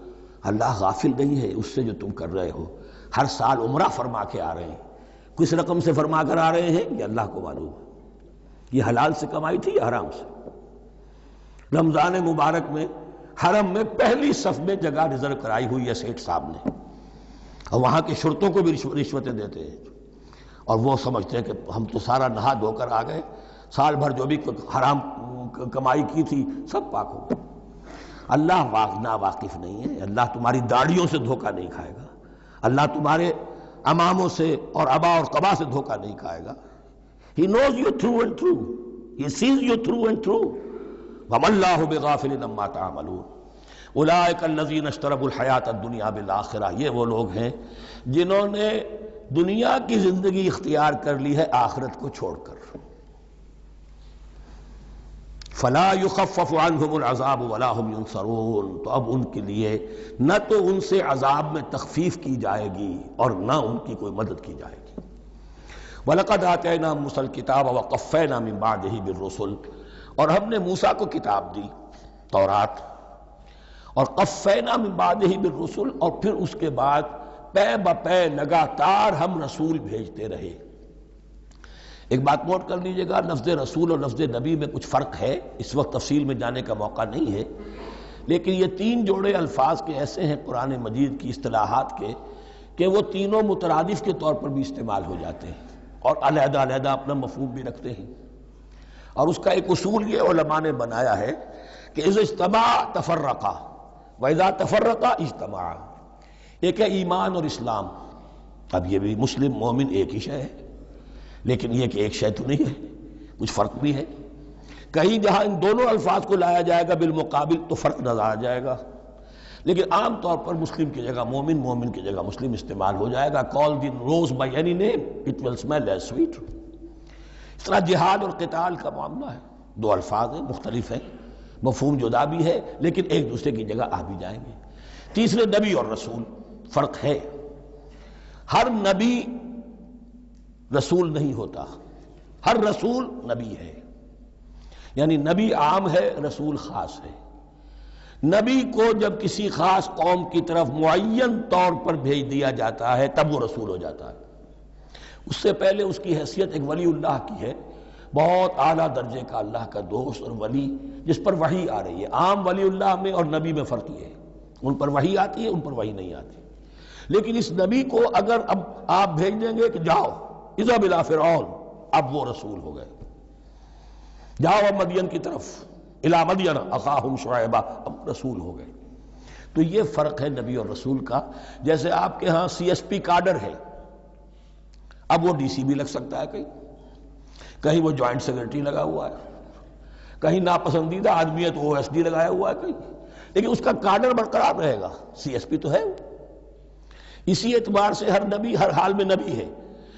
اللہ غافل نہیں ہے اس سے جو تم کر رہے ہو۔ ہر سال عمرہ فرما کے آ رہے ہیں، کس رقم سے فرما کر آ رہے ہیں یہ اللہ کو معلوم ہے، یہ حلال سے کمائی تھی یا حرام سے۔ رمضان مبارک میں حرم میں پہلی صف میں جگہ ریزرو کرائی ہوئی ہے سیٹھ صاحب نے، اور وہاں کے شرطوں کو بھی رشوتیں دیتے ہیں، اور وہ سمجھتے ہیں کہ ہم تو سارا نہا دھو کر آ گئے، سال بھر جو بھی حرام کمائی کی تھی سب پاک ہو گئی۔ اللہ نا واقف نہیں ہے، اللہ تمہاری داڑھیوں سے دھوکہ نہیں کھائے گا، اللہ تمہارے اماموں سے اور ابا اور قبا سے دھوکہ نہیں کھائے گا۔ He knows you through and through. He sees you through and through. وَمَا اللَّهُ بِغَافِلٍ عَمَّا تَعْمَلُونَ أُولَٰئِكَ الَّذِينَ اشْتَرَوُا الْحَيَاةَ الدُّنْيَا بِالْآخِرَةِ، یہ وہ لوگ ہیں جنہوں نے دنیا کی زندگی اختیار کر لی ہے آخرت کو چھوڑ کر۔ فَلَا يُخَفَّفُ عَنْهُمُ الْعَذَابُ وَلَا هُمْ يُنصَرُونَ، تو اب ان کے لیے نہ تو ان سے عذاب میں تخفیف کی جائے گی اور نہ ان کی کوئی مدد کی جائے گی۔ وَلَقَدْ آتَيْنَا مُوسَى الْكِتَابَ وَقَفَّيْنَا مِن بَعْدِهِ بِالرُّسُلِ، اور ہم نے موسیٰ کو کتاب دی تورات، اور قفینا من بعدہ بالرسل، اور پھر اس کے بعد پے بپے لگاتار ہم رسول بھیجتے رہے۔ ایک بات نوٹ کر لیجئے گا، لفظ رسول اور لفظ نبی میں کچھ فرق ہے، اس وقت تفصیل میں جانے کا موقع نہیں ہے، لیکن یہ تین جوڑے الفاظ کے ایسے ہیں قرآن مجید کی اصطلاحات کے کہ وہ تینوں مترادف کے طور پر بھی استعمال ہو جاتے ہیں اور علیحدہ علیحدہ اپنا مفہوم بھی رکھتے ہیں۔ اور اس کا ایک اصول یہ علماء نے بنایا ہے کہ اذا اجتمع تفرقا واذا تفرقا اجتمع۔ ایک ہے ایمان اور اسلام، اب یہ بھی مسلم مومن ایک ہی شے ہے، لیکن یہ کہ ایک شے تو نہیں ہے، کچھ فرق بھی ہے۔ کہیں جہاں ان دونوں الفاظ کو لایا جائے گا بالمقابل تو فرق نظر آ جائے گا، لیکن عام طور پر مسلم کی جگہ مومن، مومن کی جگہ مسلم استعمال ہو جائے گا۔ call the rose by any name it will smell as sweet۔ اس طرح جہاد اور قتال کا معاملہ ہے، دو الفاظ ہیں، مختلف ہیں، مفہوم جدا بھی ہے لیکن ایک دوسرے کی جگہ آ بھی جائیں گے۔ تیسرے نبی اور رسول، فرق ہے، ہر نبی رسول نہیں ہوتا، ہر رسول نبی ہے، یعنی نبی عام ہے، رسول خاص ہے۔ نبی کو جب کسی خاص قوم کی طرف معین طور پر بھیج دیا جاتا ہے تب وہ رسول ہو جاتا ہے، اس سے پہلے اس کی حیثیت ایک ولی اللہ کی ہے، بہت اعلیٰ درجے کا اللہ کا دوست اور ولی جس پر وحی آ رہی ہے۔ عام ولی اللہ میں اور نبی میں فرق یہ ہے، ان پر وحی آتی ہے، ان پر وحی نہیں آتی۔ لیکن اس نبی کو اگر اب آپ بھیج دیں گے کہ جاؤ اذهب الى فرعون، اب وہ رسول ہو گئے، جاؤ اب مدین کی طرف، الى مدین اخاہم شعیبا، اب رسول ہو گئے۔ تو یہ فرق ہے نبی اور رسول کا۔ جیسے آپ کے ہاں سی ایس پی کارڈر ہے، اب وہ ڈی سی بھی لگ سکتا ہے، کہیں وہ جوائنٹ سیکرٹری لگا ہوا ہے، کہیں ناپسندیدہ آدمی ہے تو او ایس ڈی لگایا ہوا ہے کہیں، لیکن اس کا کارڈر برقرار رہے گا، سی ایس پی تو ہے وہ۔ اسی اعتبار سے ہر نبی ہر حال میں نبی ہے،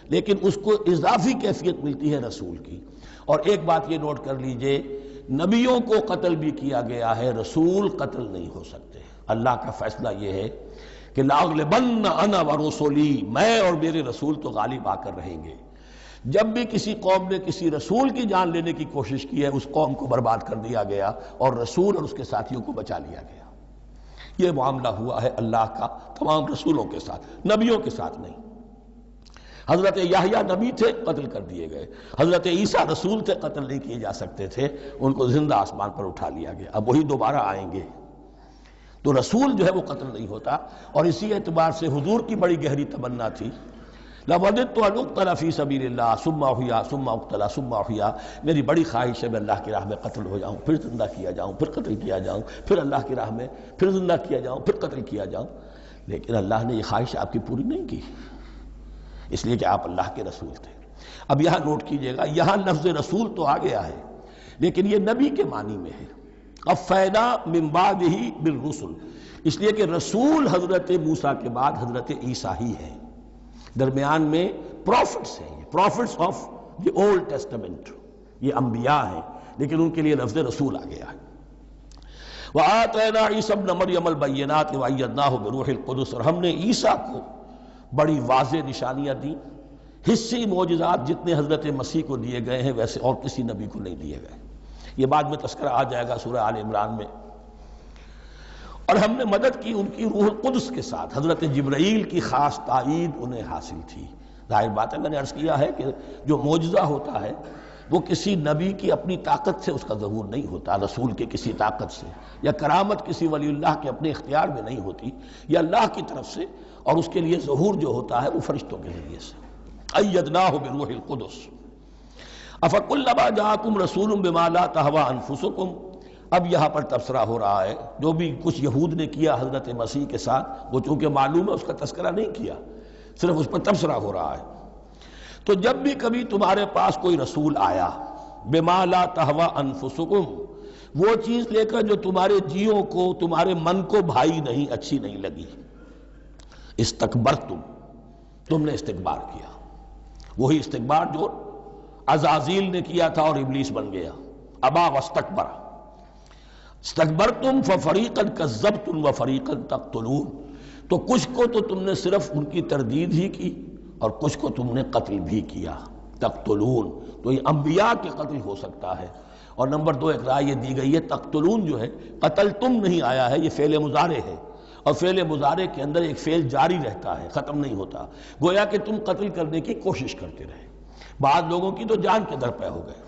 لیکن اس کو اضافی کیفیت ملتی ہے رسول کی۔ اور ایک بات یہ نوٹ کر لیجئے، نبیوں کو قتل بھی کیا گیا ہے، رسول قتل نہیں ہو سکتے۔ اللہ کا فیصلہ یہ ہے کہ لَأَغْلِبَنَّ أَنَا وَرُسُلِي، میں اور میرے رسول تو غالب آ کر رہیں گے۔ جب بھی کسی قوم نے کسی رسول کی جان لینے کی کوشش کی ہے اس قوم کو برباد کر دیا گیا اور رسول اور اس کے ساتھیوں کو بچا لیا گیا۔ یہ معاملہ ہوا ہے اللہ کا تمام رسولوں کے ساتھ، نبیوں کے ساتھ نہیں۔ حضرت یحییٰ نبی تھے، قتل کر دیے گئے. حضرت عیسیٰ رسول تھے، قتل نہیں کیے جا سکتے تھے، ان کو زندہ آسمان پر اٹھا لیا گیا. اب وہی دوبارہ آئیں گے. تو رسول جو ہے وہ قتل نہیں ہوتا. اور اسی اعتبار سے حضور کی بڑی گہری تمنا تھی، لَوَدِدتُّ أَنْ أُقْتَلَ فِي سَبِيلِ اللَّهِ ثُمَّ أُحْيَا ثُمَّ أُقْتَلَ ثُمَّ أُحْيَا. میری بڑی خواہش ہے میں اللہ کی راہ میں قتل ہو جاؤں، پھر زندہ کیا جاؤں، پھر قتل کیا جاؤں، پھر اللہ کی راہ میں پھر زندہ کیا جاؤں، پھر قتل کیا جاؤں. لیکن اللہ نے یہ خواہش آپ کی پوری نہیں کی، اس لیے کہ آپ اللہ کے رسول تھے. اب یہاں نوٹ کیجئے گا، یہاں لفظ رسول تو آ گیا ہے لیکن یہ نبی کے معنی میں ہے. قَفَّيْنَا مِن بَعْدِهِ بِالرُّسُلِ، اس لیے کہ رسول حضرت موسیٰ کے بعد حضرت عیسیٰ ہی ہے. درمیان میں پروفٹس ہیں، prophets of the old testament, یہ انبیاء ہیں، لیکن ان کے لیے لفظ رسول آ گیا ہے. وَآتَيْنَا عِيسَى ابْنَ مَرْيَمَ الْبَيِّنَاتِ وَأَيَّدْنَاهُ بِرُوحِ الْقُدُسِ، اور ہم نے عیسیٰ کو بڑی واضح نشانیاں دیں. حصی معجزات جتنے حضرت مسیح کو دیے گئے ہیں ویسے اور کسی نبی کو نہیں دیے گئے. یہ بعد میں تذکرہ آ جائے گا سورہ آل عمران میں. اور ہم نے مدد کی ان کی روح القدس کے ساتھ، حضرت جبرائیل کی خاص تائید انہیں حاصل تھی. ظاہر بات ہے، میں نے عرض کیا ہے کہ جو معجزہ ہوتا ہے وہ کسی نبی کی اپنی طاقت سے اس کا ظہور نہیں ہوتا، رسول کے کسی طاقت سے، یا کرامت کسی ولی اللہ کے اپنے اختیار میں نہیں ہوتی، یہ اللہ کی طرف سے. اور اس کے لیے ظہور جو ہوتا ہے وہ فرشتوں کے ذریعے سے. ایدناہ بروح القدس. افکلما جاءکم رسول بما لا تہوی انفسکم، اب یہاں پر تبصرہ ہو رہا ہے. جو بھی کچھ یہود نے کیا حضرت مسیح کے ساتھ، وہ چونکہ معلوم ہے اس کا تذکرہ نہیں کیا، صرف اس پر تبصرہ ہو رہا ہے. تو جب بھی کبھی تمہارے پاس کوئی رسول آیا، بما لا تہوی انفسکم، وہ چیز لے کر جو تمہارے جیوں کو، تمہارے من کو بھائی نہیں، اچھی نہیں لگی، استکبرتم، تم نے استکبار کیا. وہی استکبار جو عزازیل نے کیا تھا اور ابلیس بن گیا. ابا واستکبر. استکبرتم ففریقا کذبتم وفریقا تقتلون، تو کچھ کو تو تم نے صرف ان کی تردید ہی کی اور کچھ کو تم نے قتل بھی کیا. تقتلون، تو یہ انبیاء کے قتل ہو سکتا ہے. اور نمبر 2 ایک رائے یہ دی گئی ہے، تقتلون جو ہے قتل تم نہیں آیا ہے، یہ فعل مضارع ہے، اور فعل مضارع کے اندر ایک فعل جاری رہتا ہے، ختم نہیں ہوتا. گویا کہ تم قتل کرنے کی کوشش کرتے رہے. بعض لوگوں کی تو جان کے در پہ ہو گئے.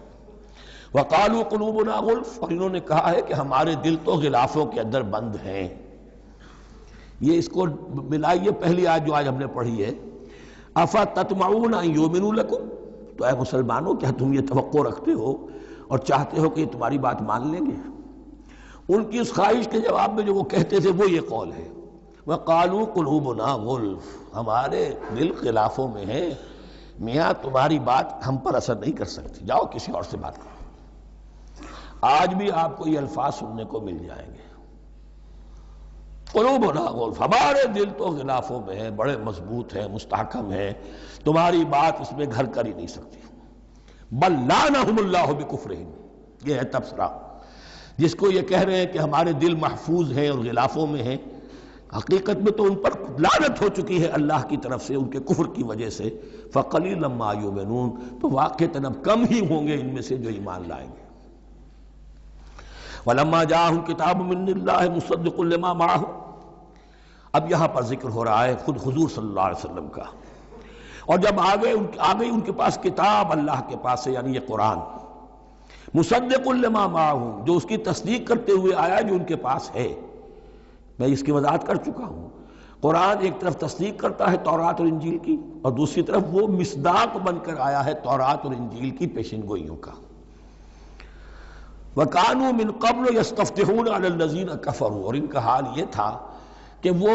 وَقَالُوا قُلُوبُنَا غُلْفٌ، اور انہوں نے کہا ہے کہ ہمارے دل تو غلافوں کے اندر بند ہیں. یہ اس کو ملائیے پہلی آیت جو آج ہم نے پڑھی ہے، أَفَتَطْمَعُونَ أَن يُؤْمِنُوا لَكُمْ، تو اے مسلمانوں کیا تم یہ توقع رکھتے ہو اور چاہتے ہو کہ یہ تمہاری بات مان لیں گے؟ ان کی اس خواہش کے جواب میں جو وہ کہتے تھے وہ یہ قول ہے، وَقَالُوا قُلُوبُنَا غُلْفٌ، ہمارے دل غلافوں میں ہیں، میاں تمہاری بات ہم پر اثر نہیں کر سکتی، جاؤ کسی اور سے بات کرو. آج بھی آپ کو یہ الفاظ سننے کو مل جائیں گے. قلوبنا غلف، ہمارے دل تو غلافوں میں ہیں، بڑے مضبوط ہیں، مستحکم ہیں، تمہاری بات اس میں گھر کر ہی نہیں سکتی. بل لعنہم اللہ بکفرہم، یہ ہے تبصرہ. جس کو یہ کہہ رہے ہیں کہ ہمارے دل محفوظ ہیں اور غلافوں میں ہیں، حقیقت میں تو ان پر لعنت ہو چکی ہے اللہ کی طرف سے ان کے کفر کی وجہ سے. فقلیلا ما یؤمنون، تو واقعتاً اب کم ہی ہوں گے ان میں سے جو ایمان لائیں گے. وَلَمَّا جَاءَهُمْ كِتَابٌ مِّنْ اللَّهِ مُصَدِّقٌ لِمَا مَعَهُمْ، اب یہاں پر ذکر ہو رہا ہے خود حضور صلی اللہ علیہ وسلم کا. اور جب آ گئی ان کے پاس کتاب اللہ کے پاس سے، یعنی یہ قرآن، مُصَدِّقٌ لِمَا مَعَهُمْ، جو اس کی تصدیق کرتے ہوئے آیا جو ان کے پاس ہے. میں اس کی وضاحت کر چکا ہوں. قرآن ایک طرف تصدیق کرتا ہے تورات اور انجیل کی، اور دوسری طرف وہ مصداق بن کر آیا ہے تورات اور انجیل کی پیشن گوئیوں کا. وَكَانُوا مِن قَبْلُ يَسْتَفْتِحُونَ عَلَى الَّذِينَ كَفَرُوا، اور ان کا حال یہ تھا کہ وہ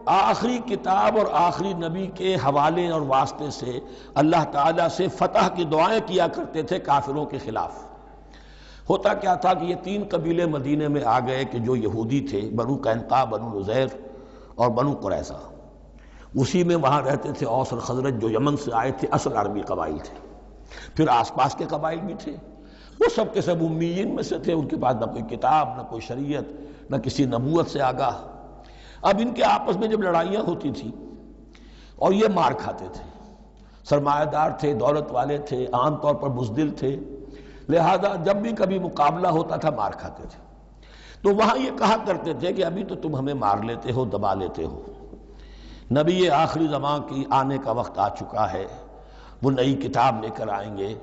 آخری کتاب اور آخری نبی کے حوالے اور واسطے سے اللہ تعالیٰ سے فتح کی دعائیں کیا کرتے تھے کافروں کے خلاف. ہوتا کیا تھا کہ یہ 3 قبیلے مدینے میں آ گئے کہ جو یہودی تھے، بنو قینقاع، بنو نذیر اور بنو قریظہ. اسی میں وہاں رہتے تھے اوس اور خزرج جو یمن سے آئے تھے، اصل عربی قبائل تھے. پھر آس پاس کے قبائل بھی تھے، وہ سب کے سب امیین میں سے تھے، ان کے پاس نہ کوئی کتاب، نہ کوئی شریعت، نہ کسی نبوت سے آگاہ. اب ان کے آپس میں جب لڑائیاں ہوتی تھیں اور یہ مار کھاتے تھے، سرمایہ دار تھے، دولت والے تھے، عام طور پر بزدل تھے، لہذا جب بھی کبھی مقابلہ ہوتا تھا مار کھاتے تھے. تو وہاں یہ کہا کرتے تھے کہ ابھی تو تم ہمیں مار لیتے ہو، دبا لیتے ہو، نبی آخری زمان کی آنے کا وقت آ چکا ہے، وہ نئی کتاب لے کر آئیں گے،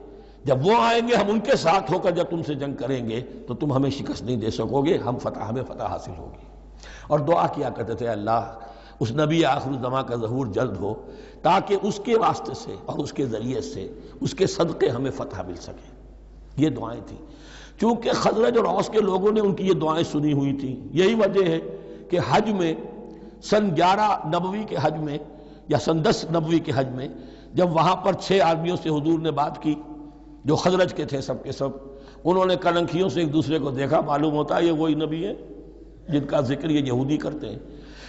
جب وہ آئیں گے ہم ان کے ساتھ ہو کر جب تم سے جنگ کریں گے تو تم ہمیں شکست نہیں دے سکو گے، ہمیں فتح حاصل ہوگی۔ اور دعا کیا کرتے تھے اللہ اس نبی آخر الزماں کا ظہور جلد ہو تاکہ اس کے واسطے سے اور اس کے ذریعے سے اس کے صدقے ہمیں فتح مل سکے۔ یہ دعائیں تھیں۔ چونکہ خزرج اور اوس کے لوگوں نے ان کی یہ دعائیں سنی ہوئی تھیں، یہی وجہ ہے کہ حج میں سن 11 نبوی کے حج میں یا سن 10 نبوی کے حج میں جب وہاں پر 6 آدمیوں سے حضور نے بات کی جو خزرج کے تھے سب کے سب، انہوں نے کلنکھیوں سے ایک دوسرے کو دیکھا، معلوم ہوتا ہے یہ وہی نبی ہے جن کا ذکر یہ یہودی کرتے ہیں،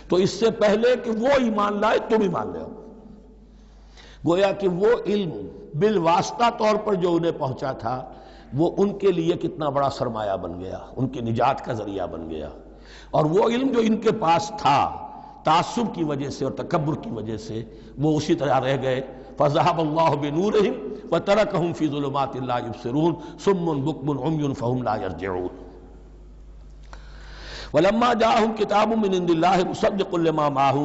تو اس سے پہلے کہ وہ ایمان لائے تم ایمان لے آؤ۔ گویا کہ وہ علم بالواسطہ طور پر جو انہیں پہنچا تھا وہ ان کے لیے کتنا بڑا سرمایہ بن گیا، ان کی نجات کا ذریعہ بن گیا۔ اور وہ علم جو ان کے پاس تھا تعصب کی وجہ سے اور تکبر کی وجہ سے وہ اسی طرح رہ گئے۔ فَذَهَبَ اللَّهُ بِنُورِهِمْ وَتَرَكَهُمْ فِي ظُلُمَاتٍ لَا يُبْصِرُونَ صُمٌّ بُكْمٌ عُمْيٌ فَهُمْ لَا يَرْجِعُونَ۔ وَلَمَّا جَاءَهُمْ كِتَابٌ مِّنْ عِندِ اللَّهِ مُصَدِّقٌ لِّمَا مَعَهُمْ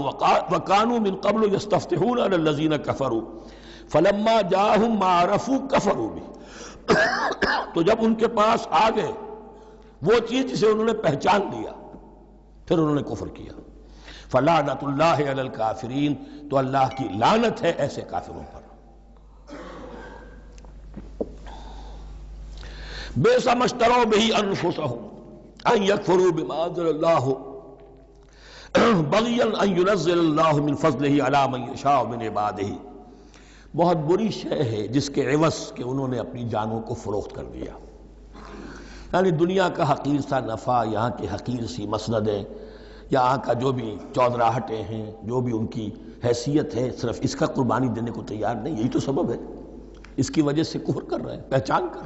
وَكَانُوا مِن قَبْلُ يَسْتَفْتِحُونَ عَلَى الَّذِينَ كَفَرُوا فَلَمَّا جَاءَهُم مَّا عَرَفُوا كَفَرُوا بِهِ، تو جب ان کے پاس آ گئے وہ چیز جسے انہوں نے پہچان لیا پھر انہوں نے کفر کیا۔ فَلَعْنَةُ اللَّهِ عَلَى الْكَافِرِينَ، تو اللہ کی لعنت ہے ایسے کافروں پر۔ بِئْسَ مَا اشْتَرَوْا بِهِ أَنفُسَهُمْ أَن يَكْفُرُوا بِمَا أَنزَلَ اللَّهُ بَغْيًا أَن يُنَزِّلَ اللَّهُ مِن فَضْلِهِ عَلَىٰ مَن يَشَاءُ مِنْ عِبَادِهِ۔ بہت بری شے ہے جس کے عوض کہ انہوں نے اپنی جانوں کو فروخت کر دیا، یعنی دنیا کا حقیر سا نفع، یہاں کی حقیر سی مسندیں، یہاں کا جو بھی چودراہٹیں ہیں، جو بھی ان کی حیثیت ہے، صرف اس کا قربانی دینے کو تیار نہیں۔ یہی تو سبب ہے، اس کی وجہ سے کفر کر رہے ہیں پہچان کر۔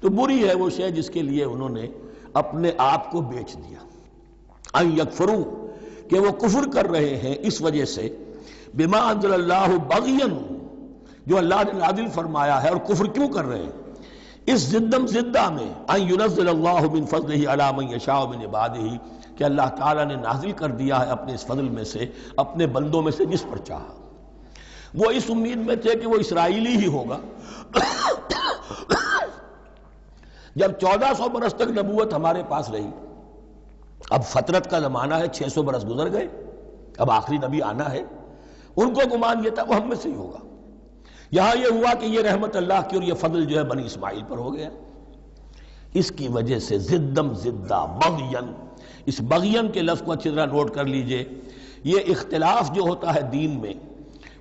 تو بری ہے وہ شے جس کے لیے انہوں نے اپنے آپ کو بیچ دیا۔ ان یکفروا، کہ وہ کفر کر رہے ہیں اس وجہ سے، بما انزل اللہ بغیًا، جو اللہ نے نازل فرمایا ہے، اور کفر کیوں کر رہے ہیں اس زدم زدہ میں، ان ینزل اللہ من فضلہ علی من یشاء من عبادہ، کہ اللہ تعالیٰ نے نازل کر دیا ہے اپنے اس فضل میں سے اپنے بندوں میں سے جس پر چاہا۔ وہ اس امید میں تھے کہ وہ اسرائیلی ہی ہوگا۔ جب 1400 برس تک نبوت ہمارے پاس رہی، اب فترت کا زمانہ ہے، 600 برس گزر گئے، اب آخری نبی آنا ہے، ان کو گمان یہ تھا وہ ہم میں سے ہی ہوگا۔ یہاں یہ ہوا کہ یہ رحمت اللہ کی اور یہ فضل جو ہے بنی اسماعیل پر ہو گیا۔ اس کی وجہ سے زدم زدہ بغین، اس بغین کے لفظ کو اچھی طرح نوٹ کر لیجئے، یہ اختلاف جو ہوتا ہے دین میں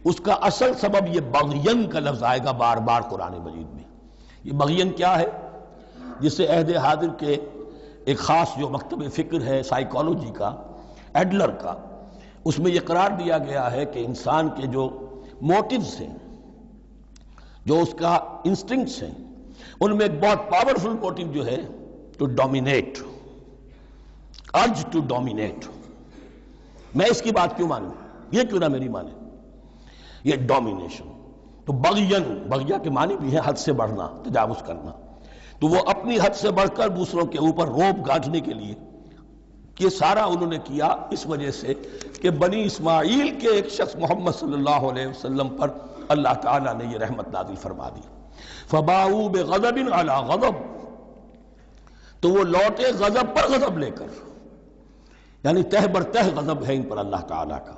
اس کا اصل سبب یہ بغین کا لفظ آئے گا بار بار قرآن مجید میں۔ یہ بغین کیا ہے؟ جسے عہد حاضر کے ایک خاص جو مکتب فکر ہے سائیکالوجی کا، ایڈلر کا، اس میں یہ قرار دیا گیا ہے کہ انسان کے جو موٹیوز ہیں، جو اس کا انسٹنکٹس ہیں، ان میں ایک بہت پاورفل موٹیو جو ہے to dominate, urge to dominate. میں اس کی بات کیوں مانوں، یہ کیوں نہ میری مانے، یہ ڈومینیشن۔ تو بغین، بغیہ کے معنی بھی ہے حد سے بڑھنا، تجاوز کرنا۔ تو وہ اپنی حد سے بڑھ کر دوسروں کے اوپر روب گاٹھنے کے لیے یہ سارا انہوں نے کیا، اس وجہ سے کہ بنی اسماعیل کے ایک شخص محمد صلی اللہ علیہ وسلم پر اللہ تعالیٰ نے یہ رحمت نازل فرما دی۔ فَبَاءُوا بِغَضَبٍ عَلَىٰ غَضَبٍ، تو وہ لوٹے غضب پر غضب لے کر، یعنی تہ بر تہ غضب ہے ان پر اللہ تعالیٰ کا۔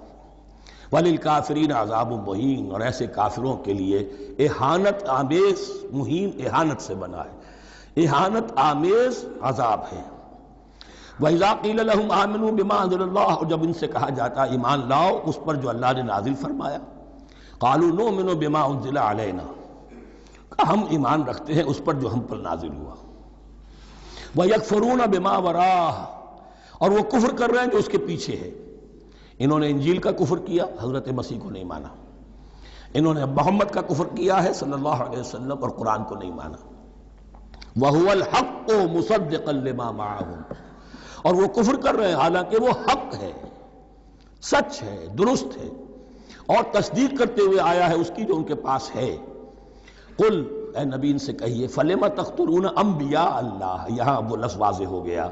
وَلِلْكَافِرِينَ عَذَابٌ مُّهِينٌ، اور ایسے کافروں کے لیے اہانت آمیز، مہین اہانت سے بنا ہے، اہانت آمیز عذاب ہے۔ وَإِذَا قِيلَ لَهُمْ آمِنُوا بِمَا أَنزَلَ اللَّهُ، اور جب ان سے کہا جاتا ایمان لاؤ اس پر جو اللہ نے نازل فرمایا، قَالُوا نُؤْمِنُ بِمَا أُنزِلَ عَلَيْنَا، ہم ایمان رکھتے ہیں اس پر جو ہم پر نازل ہوا۔ وَيَكْفُرُونَ بِمَا وَرَاءَهُ، اور وہ کفر کر رہے ہیں جو اس کے پیچھے ہے۔ انہوں نے انجیل کا کفر کیا، حضرت مسیح کو نہیں مانا۔ انہوں نے محمد کا کفر کیا ہے صلی اللہ علیہ وسلم، اور قرآن کو نہیں مانا۔ وَهُوَ الْحَقُّ مُصَدِّقًا لِمَا مَعَهُمْ، اور وہ کفر کر رہے ہیں حالانکہ وہ حق ہے، سچ ہے، درست ہے، اور تصدیق کرتے ہوئے آیا ہے اس کی جو ان کے پاس ہے۔ قل، اے نبی ان سے کہیے، فَلِمَ تَقْتُلُونَ أَنبِيَاءَ اللَّهِ، یہاں وہ لفظ واضح ہو گیا،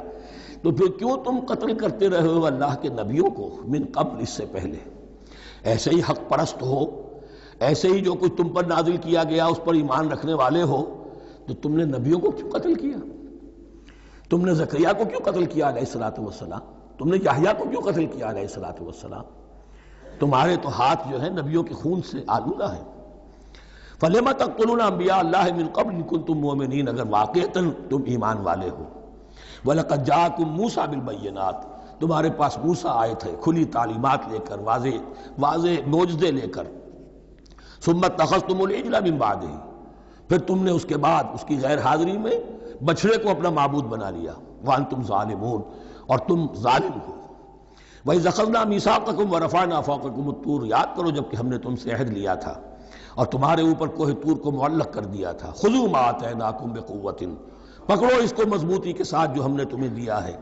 تو پھر کیوں تم قتل کرتے رہے ہو اللہ کے نبیوں کو، من قبل، اس سے پہلے۔ ایسے ہی حق پرست ہو، ایسے ہی جو کچھ تم پر نازل کیا گیا اس پر ایمان رکھنے والے ہو، تو تم نے نبیوں کو کیوں قتل کیا؟ تم نے زکریا کو کیوں قتل کیا علیہ الصلوۃ والسلام؟ تم نے یحییٰ کو کیوں قتل کیا علیہ الصلوۃ والسلام؟ تمہارے تو ہاتھ جو ہے نبیوں کے خون سے آلودہ ہیں۔ فَلِمَ تَقْتُلُونَ أَنبِيَاءَ اللَّهِ مِن قَبْلِ إِن كُنتُم مُؤْمِنِينَ، اگر واقعتاً تم ایمان والے ہو۔ وَلَقَدْ جَاءَكُم مُوسَىٰ بِالْبَيِّنَاتِ، تمہارے پاس موسیٰ آئے تھے کھلی تعلیمات لے کر، واضح معجزے لے کر۔ ثُمَّ اتَّخَذْتُمُ الْعِجْلَ مِن بَعْدِهِ، پھر تم نے اس کے بعد اس کی غیر حاضری میں بچھڑے کو اپنا معبود بنا لیا۔ وَأَنْتُمْ ظَالِمُونَ، اور تم ظالم ہو۔ وَإِذْ أَخَذْنَا مِيثَاقَكُمْ وَرَفَعْنَا فَوْقَكُمُ الطُّورَ، یاد کرو جب کہ ہم نے تم سے عہد لیا تھا اور تمہارے اوپر کوہ طور کو معلق کر دیا تھا۔ خُذُوا مَا آتَيْنَاكُمْ بِقُوَّةٍ، پکڑو اس کو مضبوطی کے ساتھ جو ہم نے تمہیں دیا ہے۔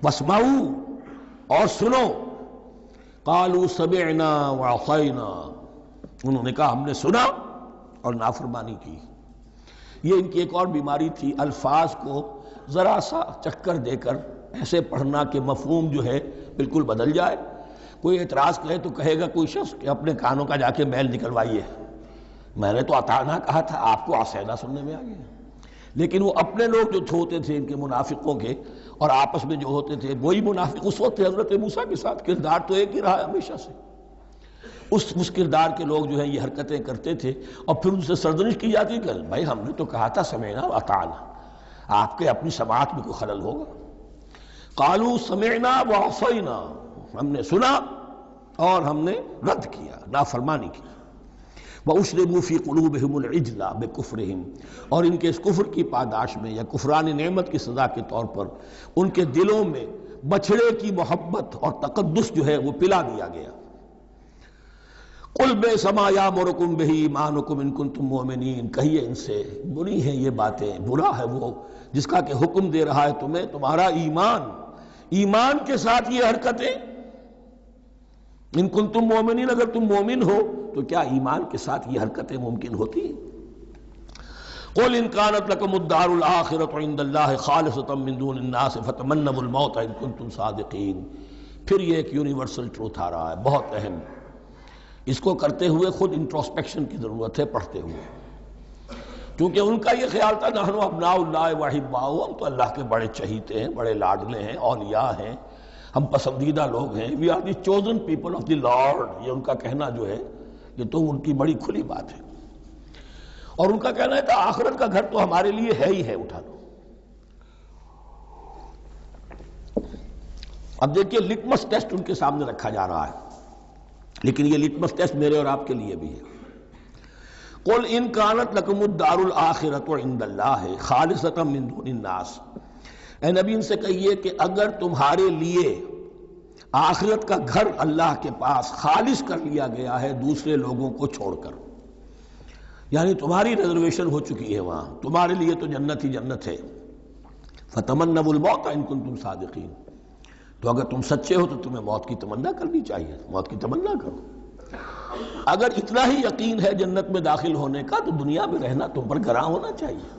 وَاسْمَعُوا، اور سنو۔ قَالُوا سَمِعْنَا وَعَصَيْنَا، انہوں نے کہا ہم نے سنا اور نافرمانی کی۔ یہ ان کی ایک اور بیماری تھی، الفاظ کو ذرا سا چکر دے کر ایسے پڑھنا کہ مفہوم جو ہے بالکل بدل جائے۔ کوئی اعتراض کرے تو کہے گا کوئی شخص کہ اپنے کانوں کا جا کے میل نکلوائیے، میں نے تو اطعنا کہا تھا، آپ کو عصینا سننے میں آ گیا۔ لیکن وہ اپنے لوگ جو ہوتے تھے ان کے منافقوں کے، اور آپس میں جو ہوتے تھے وہی منافق اس وقت حضرت موسیٰ کے ساتھ، کردار تو ایک ہی رہا ہے ہمیشہ سے۔ اس کردار کے لوگ جو ہیں یہ حرکتیں کرتے تھے، اور پھر ان سے سرزنش کی جاتی کہ بھائی ہم نے تو کہا تھا سمعنا واطعنا، آپ کے اپنی سماعت میں کوئی خلل ہوگا۔ قالوا سمعنا وعصینا، ہم نے سنا اور ہم نے رد کیا، نافرمانی کی۔ وَأُشْرِبُوا فِي قُلُوبِهِمُ الْعِجْلَ بِكُفْرِهِمْ، اور ان کے اس کفر کی پاداش میں یا کفران نعمت کی سزا کے طور پر ان کے دلوں میں بچھڑے کی محبت اور تقدس جو ہے وہ پلا دیا گیا۔ قُلْ بِئْسَ مَا يَأْمُرُكُمْ بِهِ إِيمَانُكُمْ إِن كُنتُم مُؤْمِنِينَ، کہیے ان سے بری ہیں یہ باتیں، برا ہے وہ جس کا کہ حکم دے رہا ہے تمہیں تمہارا ایمان کے ساتھ یہ حرکتیں۔ ان کنتم مومنین، اگر تم مومن ہو تو کیا ایمان کے ساتھ یہ حرکتیں ممکن ہوتی ہیں؟ قل ان كانت لكم الدار الآخرة عند الله خالصة من دون الناس فتمنوا الموت ان كنتم صادقین۔ پھر یہ ایک یونیورسل ٹروتھ آ رہا ہے، بہت اہم، اس کو کرتے ہوئے خود انٹروسپیکشن کی ضرورت ہے پڑھتے ہوئے، کیونکہ ان کا یہ خیال تھا نحن ابناء اللہ واحباؤہ، ہم تو اللہ کے بڑے چہیتے ہیں، بڑے لاڈلے ہیں، اولیاء ہیں، ہم پسندیدہ لوگ ہیں، we are the chosen people of the Lord, یہ ان کا کہنا جو ہے یہ تو ان کی بڑی کھلی بات ہے۔ اور ان کا کہنا ہے کہ آخرت کا گھر تو ہمارے لیے ہے ہی ہے، اٹھا لو۔ اب دیکھیے لٹمس ٹیسٹ ان کے سامنے رکھا جا رہا ہے، لیکن یہ لٹمس ٹیسٹ میرے اور آپ کے لیے بھی ہے۔ قل ان كانت لكم الدار الآخرة عند اللہ خالصة من دون الناس، اے نبی ان سے کہیے کہ اگر تمہارے لیے آخرت کا گھر اللہ کے پاس خالص کر لیا گیا ہے دوسرے لوگوں کو چھوڑ کر، یعنی تمہاری ریزرویشن ہو چکی ہے وہاں، تمہارے لیے تو جنت ہی جنت ہے، فتمنوا الموت ان کنتم صادقین، تو اگر تم سچے ہو تو تمہیں موت کی تمنا کرنی چاہیے، موت کی تمنا کرو۔ اگر اتنا ہی یقین ہے جنت میں داخل ہونے کا تو دنیا میں رہنا تم پر گراں ہونا چاہیے۔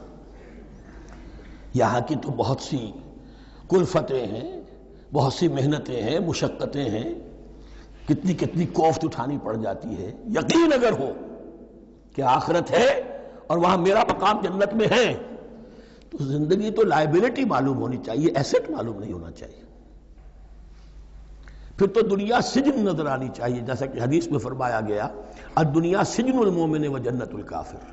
یہاں کی تو بہت سی کلفتیں ہیں، بہت سی محنتیں ہیں، مشقتیں ہیں، کتنی کتنی کوفت اٹھانی پڑ جاتی ہے۔ یقین اگر ہو کہ آخرت ہے اور وہاں میرا مقام جنت میں ہے تو زندگی تو لائبلٹی معلوم ہونی چاہیے، ایسٹ معلوم نہیں ہونا چاہیے۔ پھر تو دنیا سجن نظر آنی چاہیے، جیسا کہ حدیث میں فرمایا گیا الدنیا سجن المومن و جنت الکافر،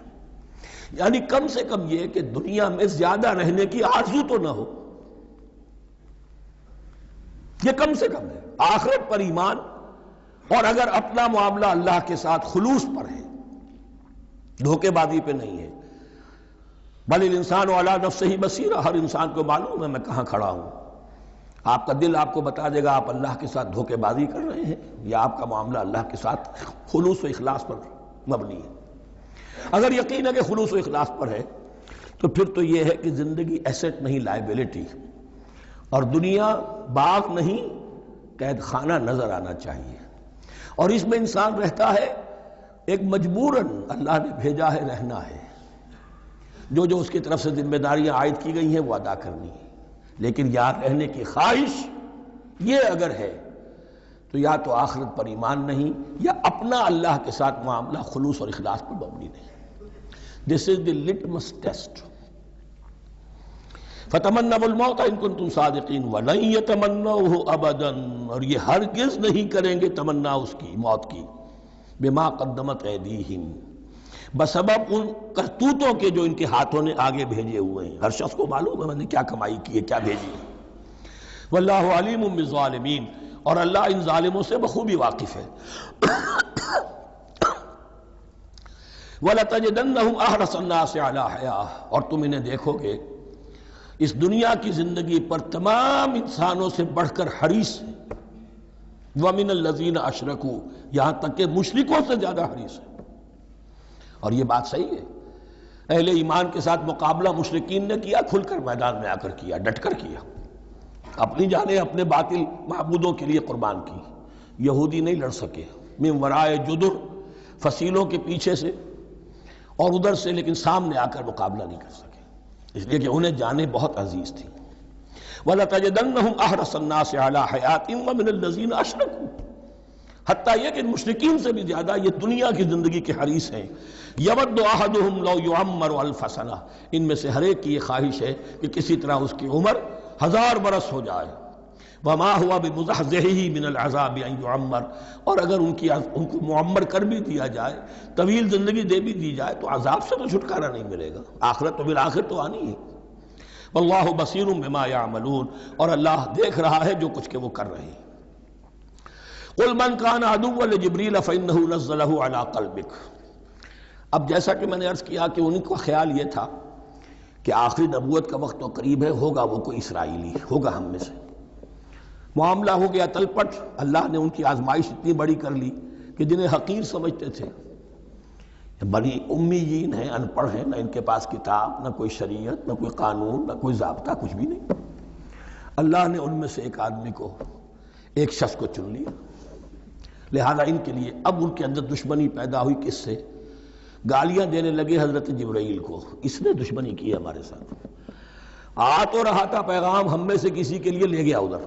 یعنی کم سے کم یہ کہ دنیا میں زیادہ رہنے کی آرزو تو نہ ہو، یہ کم سے کم ہے۔ آخرت پر ایمان، اور اگر اپنا معاملہ اللہ کے ساتھ خلوص پر ہے، دھوکے بازی پہ نہیں ہے، بل الانسان علی نفسہ بصیرہ، ہر انسان کو معلوم ہے میں کہاں کھڑا ہوں، آپ کا دل آپ کو بتا دے گا آپ اللہ کے ساتھ دھوکے بازی کر رہے ہیں یا آپ کا معاملہ اللہ کے ساتھ خلوص و اخلاص پر مبنی ہے۔ اگر یقین ہے کہ خلوص و اخلاص پر ہے تو پھر تو یہ ہے کہ زندگی ایسٹ نہیں لائبلٹی، اور دنیا باغ نہیں قید خانہ نظر آنا چاہیے، اور اس میں انسان رہتا ہے ایک مجبوراً اللہ نے بھیجا ہے رہنا ہے، جو جو اس کی طرف سے ذمہ داریاں عائد کی گئی ہیں وہ ادا کرنی ہے، لیکن یار رہنے کی خواہش یہ اگر ہے تو یا تو آخرت پر ایمان نہیں یا اپنا اللہ کے ساتھ معاملہ خلوص اور اخلاص پر مبنی نہیں. دس از دی لٹمس ٹیسٹ. فَتَمَنَّوُا الْمَوْتَ إِن كُنتُمْ صَادِقِينَ وَلَن يَتَمَنَّوْهُ أَبَدًا، اور یہ ہرگز نہیں کریں گے تمنا اس کی موت کی، بِمَا قَدَّمَتْ أَيْدِيهِمْ، بسبب ان کرتوتوں کے جو ان کے ہاتھوں نے آگے بھیجے ہوئے ہیں. ہر شخص کو معلوم ہے میں نے کیا کمائی کی ہے، کیا بھیجی ہے. وَاللَّهُ عَلِيمٌ بِالظَّالِمِينَ، اور اللہ ان ظالموں سے بخوبی واقف ہے. وَلَتَجِدَنَّهُمْ أَحْرَصَ النَّاسِ عَلَىٰ حَيَاةٍ، اور تم انہیں دیکھو گے اس دنیا کی زندگی پر تمام انسانوں سے بڑھ کر حریص ہے. وَمِنَ الَّذِينَ أَشْرَكُوا، یہاں تک کہ مشرکوں سے زیادہ حریص ہے. اور یہ بات صحیح ہے. اہل ایمان کے ساتھ مقابلہ مشرکین نے کیا، کھل کر میدان میں آ کر کیا، ڈٹ کر کیا، اپنی جانیں اپنے باطل معبودوں کے لیے قربان کی. یہودی نہیں لڑ سکے، من ورائے جدر، فصیلوں کے پیچھے سے اور ادھر سے، لیکن سامنے آ کر مقابلہ نہیں کر سکے، اس لیے کہ انہیں جانیں بہت عزیز تھی. وَلَتَجِدَنَّهُمْ أَحْرَصَ النَّاسِ عَلَىٰ حَيَاةٍ وَمِنَ الَّذِينَ أَشْرَكُوا، حتیٰ یہ کہ مشرکین سے بھی زیادہ یہ دنیا کی زندگی کے حریص ہیں. يَوَدُّ أَحَدُهُمْ لَوْ يُعَمَّرُ أَلْفَ سَنَةٍ، ان میں سے ہر ایک کی یہ خواہش ہے کہ کسی طرح اس کی عمر 1000 برس ہو جائے. وَمَا هُوَ بِمُزَحْزِحِهِ مِنَ الْعَذَابِ أَن يُعَمَّرَ، اور اگر ان کو معمر کر بھی دیا جائے، طویل زندگی دے بھی دی جائے، تو عذاب سے تو چھٹکارا نہیں ملے گا. آخرت تو بالآخر تو آنی ہے. واللہ بصیر بما یعملون، اور اللہ دیکھ رہا ہے جو کچھ کہ وہ کر رہے ہیں. قل من کان عدوا لجبریل فإنہ نزلہ علی قلبک. اب جیسا کہ میں نے عرض کیا کہ ان کا خیال یہ تھا کہ آخری نبوت کا وقت تو قریب ہے، ہوگا وہ کوئی اسرائیلی، ہوگا ہم میں سے. معاملہ ہو گیا تلپٹ. اللہ نے ان کی آزمائش اتنی بڑی کر لی کہ جنہیں حقیر سمجھتے تھے، بڑی امیین ہیں، ان پڑھ ہیں، نہ ان کے پاس کتاب، نہ کوئی شریعت، نہ کوئی قانون، نہ کوئی ضابطہ، کچھ بھی نہیں. اللہ نے ان میں سے ایک آدمی کو، ایک شخص کو چن لیا. لہذا ان کے لیے اب ان کے اندر دشمنی پیدا ہوئی. کس سے؟ گالیاں دینے لگے حضرت جبرائیل کو، اس نے دشمنی کی ہے ہمارے ساتھ. آ تو رہا تھا پیغام ہم میں سے کسی کے لیے، لے گیا ادھر.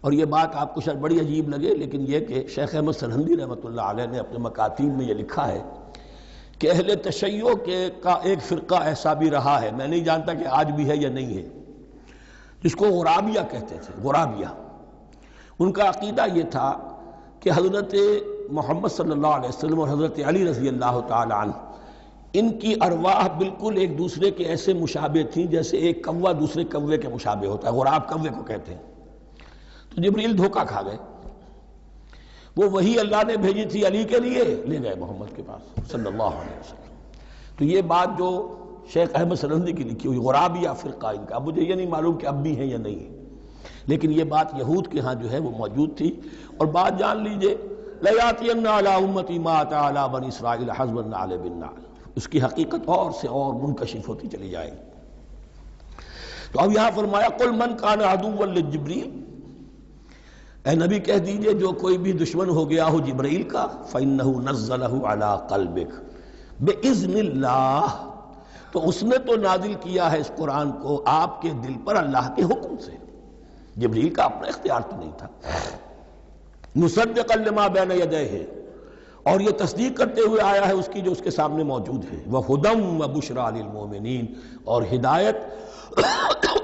اور یہ بات آپ کو شاید بڑی عجیب لگے، لیکن یہ کہ شیخ احمد سرہندی رحمۃ اللہ علیہ نے اپنے مکاتیب میں یہ لکھا ہے کہ اہل تشیع کا ایک فرقہ ایسا بھی رہا ہے، میں نہیں جانتا کہ آج بھی ہے یا نہیں ہے، جس کو غرابیہ کہتے تھے. غرابیہ، ان کا عقیدہ یہ تھا کہ حضرت محمد صلی اللہ علیہ وسلم اور حضرت علی رضی اللہ تعالی عنہ، ان کی ارواح بالکل ایک دوسرے کے ایسے مشابہ تھیں جیسے ایک کوا دوسرے کوے کے مشابہ ہوتا ہے. غراب کوے کو کہتے ہیں. تو جبریل دھوکہ کھا گئے. وہ وہی اللہ نے بھیجی تھی علی کے لیے، لے گئے محمد کے پاس صلی اللہ علیہ وسلم. تو یہ بات جو شیخ احمد سرہندی کی لکھی ہوئی غرابیہ فرقہ ان کا، مجھے یہ نہیں معلوم کہ اب بھی ہیں یا نہیں ہے، لیکن یہ بات یہود کے ہاں جو ہے وہ موجود تھی. اور بات جان لیجئے، لَيَأْتِيَنَّ عَلَىٰ أُمَّتِي مَا أَتَىٰ عَلَىٰ بَنِي إِسْرَائِيلَ حَسْبَ النَّعْلِ بِالنَّعْلِ، اس کی حقیقت اور سے اور منکشف ہوتی چلی جائے گی. تو اب یہاں فرمایا قُلْ مَنْ كَانَ عَدُوًّا لِجِبْرِيلَ، اے نبی کہہ دیجئے جو کوئی بھی دشمن ہو گیا ہو جبرائیل کا، فَإِنَّهُ نَزَّلَهُ عَلَىٰ قَلْبِكَ بِإِذْنِ اللَّهِ، تو اس نے تو نازل کیا ہے اس قرآن کو آپ کے دل پر اللہ کے حکم سے. جبرائیل کا اپنا اختیار تو نہیں تھا. مُصَدِّقًا لِمَا بَيْنَ يَدَيْهِ، اور یہ تصدیق کرتے ہوئے آیا ہے اس کی جو اس کے سامنے موجود ہے. وَهُدًى وَبُشْرَىٰ لِلْمُؤْمِنِينَ، اور ہدایت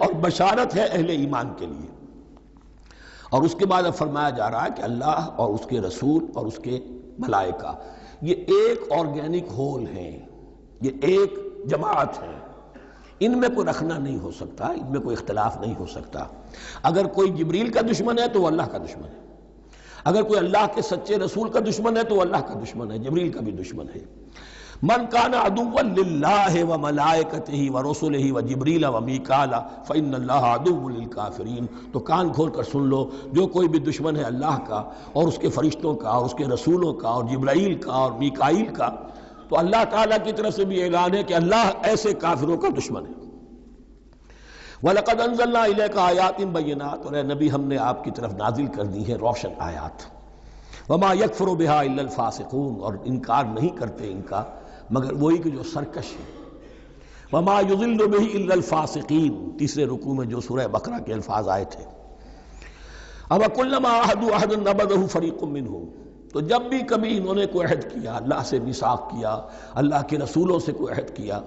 اور بشارت ہے اہل ایمان کے لیے. اور اس کے بعد اب فرمایا جا رہا ہے کہ اللہ اور اس کے رسول اور اس کے ملائکہ یہ ایک آرگینک ہول ہیں، یہ ایک جماعت ہے. ان میں کوئی رکھنا نہیں ہو سکتا، ان میں کوئی اختلاف نہیں ہو سکتا. اگر کوئی جبریل کا دشمن ہے تو وہ اللہ کا دشمن ہے، اگر کوئی اللہ کے سچے رسول کا دشمن ہے تو وہ اللہ کا دشمن ہے، جبریل کا بھی دشمن ہے. من کان عدوا للہ وملائکتہ ورسلہ وجبریل ومیکال فإن اللہ عدو للکافرین. تو کان کھول کر سن لو، جو کوئی بھی دشمن ہے اللہ کا اور اس کے فرشتوں کا اور اس کے رسولوں کا اور جبرائیل کا اور میکائیل کا، تو اللہ تعالیٰ کی طرف سے بھی اعلان ہے کہ اللہ ایسے کافروں کا دشمن ہے. وَلَقَدْ أَنزَلْنَا إِلَيْكَ آيَاتٍ بَيِّنَاتٍ، اور اے نبی ہم نے آپ کی طرف نازل کر دی ہیں روشن آیات. وَمَا يَكْفُرُ بِهَا إِلَّا الْفَاسِقُونَ، اور انکار نہیں کرتے ان کا مگر وہی کہ جو سرکش ہے. وَمَا يُضِلُّ بِهِ إِلَّا الْفَاسِقِينَ، تیسرے رکوع میں جو سورہ بقرہ کے الفاظ آئے تھے. اب کلما عہدوا عہدا نبذہ فریق منہم، تو جب بھی کبھی انہوں نے کوئی عہد کیا، اللہ سے میثاق کیا، اللہ کے رسولوں سے کوئی عہد کیا،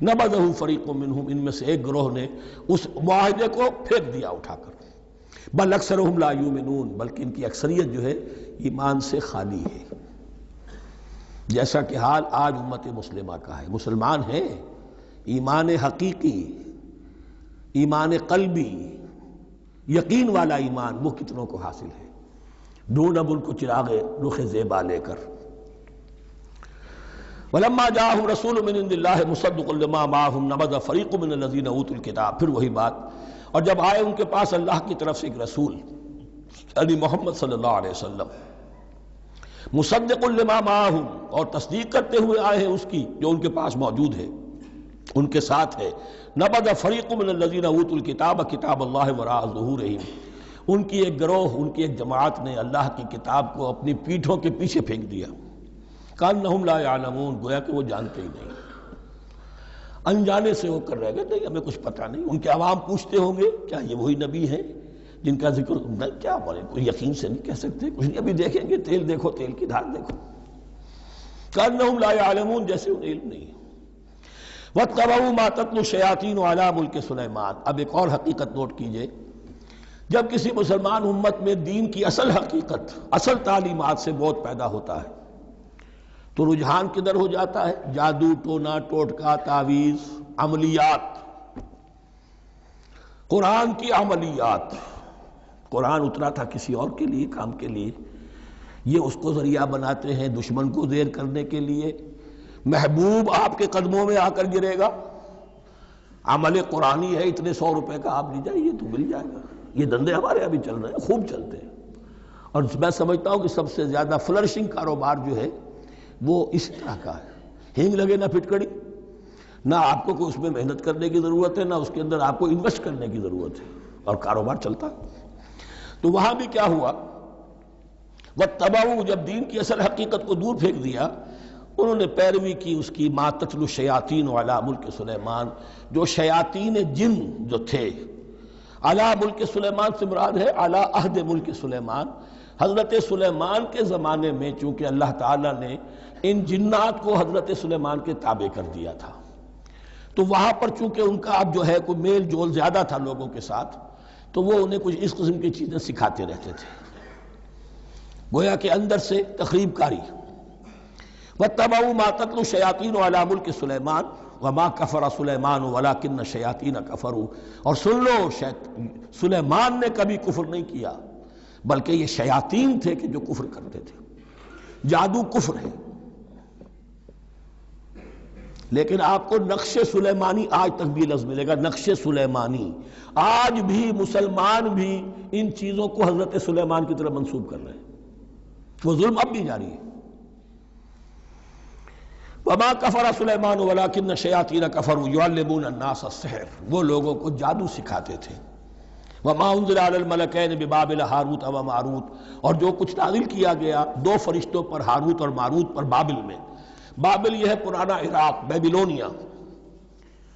نبذہ فریق منہم، ان میں سے ایک گروہ نے اس معاہدے کو پھینک دیا اٹھا کر، بل اکثرہم لا یؤمنون، بلکہ ان کی اکثریت جو ہے ایمان سے خالی ہے، جیسا کہ حال آج امت مسلمہ کا ہے۔ مسلمان ہیں، ایمان حقیقی، ایمان قلبی، یقین والا ایمان وہ کتنوں کو حاصل ہے؟ ڈھونڈ اب ان کو چراغ رخ زیبا لے کر۔ وَلَمَّا جَاءَهُمْ رَسُولٌ مِّنْ عِندِ اللَّهِ مُصَدِّقٌ لِّمَا مَعَهُمْ نَبَذَ فَرِيقٌ مِّنَ الَّذِينَ أُوتُوا الْكِتَابَ، پھر وہی بات، اور جب آئے ان کے پاس اللہ کی طرف سے ایک رسول یعنی محمد صلی اللہ علیہ وسلم، مصدق لما معہم، اور تصدیق کرتے ہوئے آئے ہیں اس کی جو ان کے پاس موجود ہے، ان کے ساتھ ہے، نبذ فریق من الذین اوتوا الکتاب کتاب اللہ وراء ظہورہم، ان کی ایک گروہ، ان کی ایک جماعت نے اللہ کی کتاب کو اپنی پیٹھوں کے پیچھے پھینک دیا، کأنہم لا یعلمون، گویا کہ وہ جانتے ہی نہیں، انجانے سے ہو کر رہ گئے، نہیں ہمیں کچھ پتہ نہیں۔ ان کے عوام پوچھتے ہوں گے کیا یہ وہی نبی ہیں جن کا ذکر نہیں، کیا بولے، کوئی یقین سے نہیں کہہ سکتے، کچھ نہیں، ابھی دیکھیں گے، تیل دیکھو، تیل کی دھار دیکھو، کأنہم لا یعلمون، جیسے انہیں علم نہیں۔ وَاتَّبَعُوا مَا تَتْلُو الشَّيَاطِینُ عَلَىٰ مُلْکِ سُلَیمان، اب ایک اور حقیقت نوٹ کیجئے، جب کسی مسلمان امت میں دین کی اصل حقیقت، اصل تعلیمات سے بہت پیدا ہوتا ہے تو رجحان کدھر ہو جاتا ہے؟ جادو، ٹونا، ٹوٹکا، تعویذ، عملیات، قرآن کی عملیات۔ قرآن اترا تھا کسی اور کے لیے، کام کے لیے، یہ اس کو ذریعہ بناتے ہیں دشمن کو زیر کرنے کے لیے۔ محبوب آپ کے قدموں میں آ کر گرے گا، عمل قرآنی ہے، اتنے 100 روپے کا آپ لے جائیے تو مل جائے گا۔ یہ دندے ہمارے ابھی چل رہے ہیں، خوب چلتے ہیں، اور میں سمجھتا ہوں کہ سب سے زیادہ فلرشنگ کاروبار جو ہے وہ اس طرح کا ہے۔ ہینگ لگے نہ پھٹکڑی، نہ آپ کو کوئی اس میں محنت کرنے کی ضرورت ہے، نہ اس کے اندر آپ کو انویسٹ کرنے کی ضرورت ہے، اور کاروبار چلتا ہے۔ تو وہاں بھی کیا ہوا، وَاتَّبَعُوا، جب دین کی اصل حقیقت کو دور پھینک دیا، انہوں نے پیروی کی اس کی، مَا تَتْلُو الشَّيَاطِینُ عَلَىٰ مُلْکِ سُلَیمان، جو شیاطین جن جو تھے، عَلَىٰ مُلْکِ سُلَیمان سے مراد ہے عَلَىٰ عہد ملک سلیمان، حضرت سلیمان کے زمانے میں چونکہ اللہ تعالیٰ نے ان جنات کو حضرت سلیمان کے تابع کر دیا تھا، تو وہاں پر چونکہ ان کا اب جو ہے کوئی میل جول زیادہ تھا لوگوں کے ساتھ، تو وہ انہیں کچھ اس قسم کی چیزیں سکھاتے رہتے تھے، گویا کہ اندر سے تخریب کاری۔ وَاتَّبَعُوا مَا تَتْلُو الشَّيَاطِینُ عَلَىٰ مُلْکِ سُلَیمان وَمَا كَفَرَ سُلَیمَانُ وَلَٰكِنَّ الشَّيَاطِینَ كَفَرُوا، اور سن لو، سلیمان نے کبھی کفر نہیں کیا، بلکہ یہ شیاطین تھے کہ جو کفر کرتے تھے۔ جادو کفر ہے، لیکن آپ کو نقش سلیمانی آج تک بھی لفظ ملے گا، نقش سلیمانی۔ آج بھی مسلمان بھی ان چیزوں کو حضرت سلیمان کی طرف منسوب کر رہے ہیں، وہ ظلم اب بھی جاری ہے۔ وَمَا كَفَرَ سُلَيْمَانُ وَلَٰكِنَّ الشَّيَاطِينَ كَفَرُوا يُعَلِّمُونَ النَّاسَ السِّحْرَ، وہ لوگوں کو جادو سکھاتے تھے۔ وَمَا أُنزِلَ عَلَى الْمَلَكَيْنِ بِبَابِلَ هَارُوتَ وَمَارُوتَ، اور جو کچھ نازل کیا گیا 2 فرشتوں پر، ہاروت اور ماروت پر، بابل میں۔ بابل یہ ہے پرانا عراق، بیبلونیا۔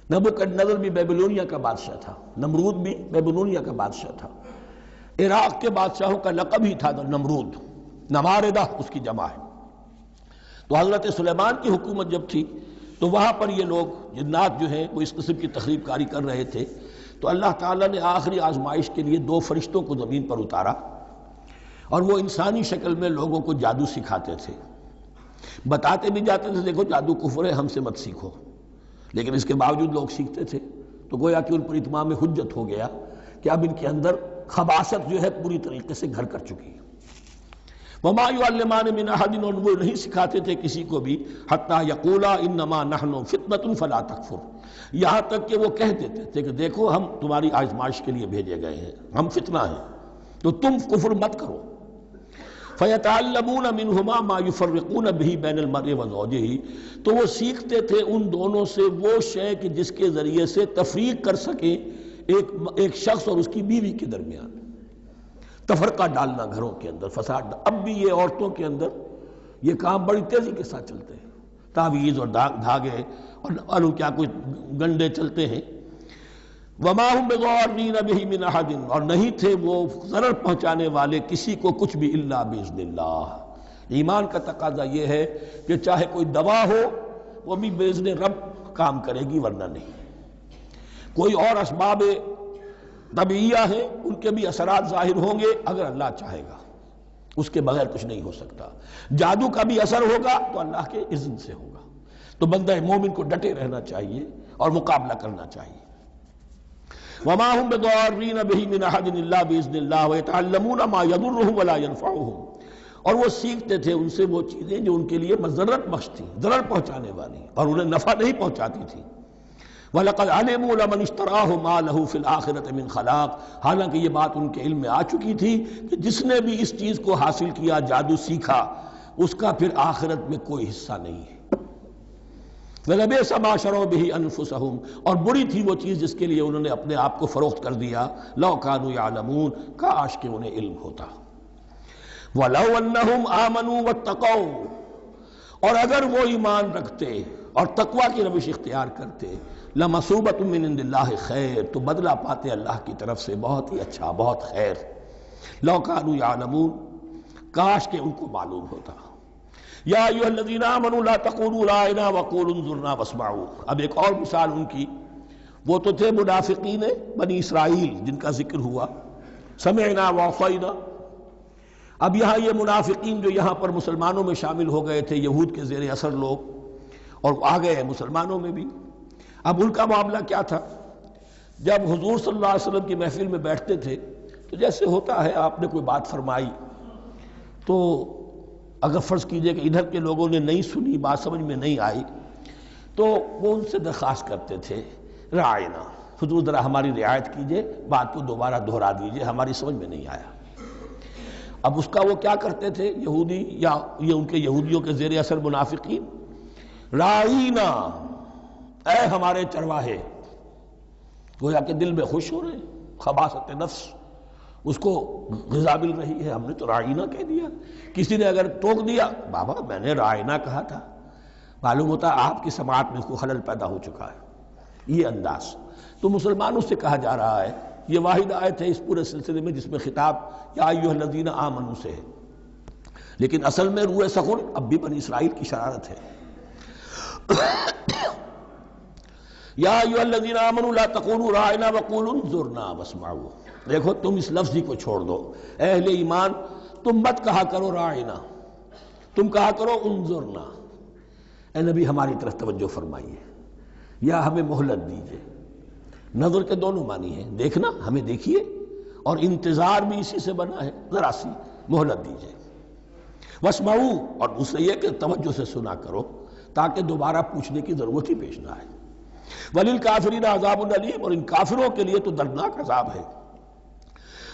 نبوکدنضر بھی بیبلونیا کا بادشاہ تھا، نمرود بھی بیبلونیا کا بادشاہ تھا۔ عراق کے بادشاہوں کا لقب ہی تھا نمرود، نماردہ اس کی جمع ہے۔ تو حضرت سلیمان کی حکومت جب تھی تو وہاں پر یہ لوگ جنات جو ہیں وہ اس قسم کی تخریب کاری کر رہے تھے، تو اللہ تعالیٰ نے آخری آزمائش کے لیے 2 فرشتوں کو زمین پر اتارا، اور وہ انسانی شکل میں لوگوں کو جادو سکھاتے تھے، بتاتے بھی جاتے تھے دیکھو جادو کفر ہے، ہم سے مت سیکھو، لیکن اس کے باوجود لوگ سیکھتے تھے، تو گویا کہ ان پر اتمام حجت ہو گیا کہ اب ان کے اندر خباثت جو ہے پوری طریقے سے گھر کر چکی ہے۔ وَمَا يُعَلِّمَانِ مِنْ أَحَدٍ، اور وہ نہیں سکھاتے تھے کسی کو بھی، حَتَّى يَقُولَا إِنَّمَا نَحْنُ فِتْنَةٌ فَلَا تَكْفُرْ، یہاں تک کہ وہ کہہ دیتے تھے کہ دیکھو ہم تمہاری آزمائش کے لیے بھیجے گئے ہیں، ہم فتنہ ہیں، تو تم کفر مت کرو۔ فَيَتَعَلَّمُونَ مِنْهُمَا مَا يُفَرِّقُونَ بِهِ بَيْنَ الْمَرْءِ وَزَوْجِهِ، تو وہ سیکھتے تھے ان دونوں سے وہ شے کہ جس کے ذریعے سے تفریق کر سکیں ایک شخص اور اس کی بیوی کے درمیان، تفرقہ ڈالنا گھروں کے اندر، فساد۔ اب بھی یہ عورتوں کے اندر یہ کام بڑی تیزی کے ساتھ چلتے ہیں، تعویذ اور دھاگے اور کیا کوئی گنڈے چلتے ہیں۔ وما هم بضارین بہ من احد، اور نہیں تھے وہ ضرر پہنچانے والے کسی کو کچھ بھی الا باذن اللہ۔ ایمان کا تقاضا یہ ہے کہ چاہے کوئی دوا ہو وہ بھی باذن رب کام کرے گی، ورنہ نہیں۔ کوئی اور اسباب طبیعیہ ہیں، ان کے بھی اثرات ظاہر ہوں گے اگر اللہ چاہے گا، اس کے بغیر کچھ نہیں ہو سکتا۔ جادو کا بھی اثر ہوگا تو اللہ کے اذن سے ہوگا۔ تو بندہ مومن کو ڈٹے رہنا چاہیے اور مقابلہ کرنا چاہیے۔ وما هم بضارین بہ من احد الا باذن اللہ ویتعلمون ما یضرهم ولا ينفعهم، اور وہ سیکھتے تھے ان سے وہ چیزیں جو ان کے لیے مضرت بخش تھیں، ضرر پہنچانے والی اور انہیں نفع نہیں پہنچاتی تھی۔ وَلَقَدْ عَلِمُوا لَمَنِ اشْتَرَاهُ مَا لَهُ فِي الْآخِرَةِ مِنْ خَلَاقٍ، حالانکہ یہ بات ان کے علم میں آ چکی تھی کہ جس نے بھی اس چیز کو حاصل کیا، جادو سیکھا، اس کا پھر آخرت میں کوئی حصہ نہیں ہے۔ وَلَبِئْسَ مَا شَرَوْا بِهِ أَنفُسَهُمْ، اور بری تھی وہ چیز جس کے لیے انہوں نے اپنے آپ کو فروخت کر دیا۔ لَوْ كَانُوا يَعْلَمُونَ، کاش کہ انہیں علم ہوتا۔ وَلَوْ أَنَّهُمْ آمَنُوا وَاتَّقَوْا، اور اگر وہ ایمان رکھتے اور تقوی کی روش اختیار کرتے، لَمَثُوبَةٌ مِّنْ عِندِ اللَّهِ خَيْرٌ، تو بدلہ پاتے اللہ کی طرف سے بہت ہی اچھا، بہت خیر۔ لَوْ كَانُوا يَعْلَمُونَ، کاش کہ ان کو معلوم ہوتا۔ یا ایھا الذین آمنوا لا تقولوا رائنا وقولوا انظرنا واسمعوا، اب ایک اور مثال ان کی، وہ تو تھے منافقین بنی اسرائیل جن کا ذکر ہوا، سمعنا وعصینا۔ اب یہاں یہ منافقین جو یہاں پر مسلمانوں میں شامل ہو گئے تھے، یہود کے زیر اثر لوگ، اور آ گئے ہیں مسلمانوں میں بھی۔ اب ان کا معاملہ کیا تھا؟ جب حضور صلی اللہ علیہ وسلم کی محفل میں بیٹھتے تھے تو جیسے ہوتا ہے، آپ نے کوئی بات فرمائی تو اگر فرض کیجئے کہ ادھر کے لوگوں نے نہیں سنی، بات سمجھ میں نہیں آئی، تو وہ ان سے درخواست کرتے تھے رعاینا، حضور ذرا ہماری رعایت کیجئے، بات کو دوبارہ دہرا دیجئے، ہماری سمجھ میں نہیں آیا۔ اب اس کا وہ کیا کرتے تھے یہودی، یا یہ ان کے یہودیوں کے زیر اثر منافقین، رعاینا، اے ہمارے چرواہے، گویا کہ دل میں خوش ہو رہے ہیں، خباثت نفس اس کو غذا مل رہی ہے، ہم نے تو رعاینا کہہ دیا۔ کسی نے اگر ٹوک دیا، بابا میں نے رعاینا کہا تھا، معلوم ہوتا ہے آپ کی سماعت میں کوئی خلل پیدا ہو چکا ہے، یہ انداز۔ تو مسلمانوں سے کہا جا رہا ہے، یہ واحد آیت ہے اس پورے سلسلے میں جس میں خطاب یا ایھا الذین آمنوا سے ہے، لیکن اصل میں روح سخن اب بھی بنی اسرائیل کی شرارت ہے۔ یا ایھا الذین آمنوا لا تقولوا رعاینا وقولوا انظرنا واسمعوا، دیکھو تم اس لفظ ہی کو چھوڑ دو، اے اہل ایمان تم مت کہا کرو رعاینا، تم کہا کرو انظرنا، اے نبی ہماری طرف توجہ فرمائیے یا ہمیں مہلت دیجیے۔ نظر کے دونوں معنی ہیں، دیکھنا ہمیں دیکھیے، اور انتظار بھی اسی سے بنا ہے، ذرا سی مہلت دیجیے۔ واسمعوا، اور دوسرے یہ کہ توجہ سے سنا کرو تاکہ دوبارہ پوچھنے کی ضرورت ہی پیش نہ آئے۔ وللکافرین عذاب علیم، اور ان کافروں کے لیے تو دردناک عذاب ہے۔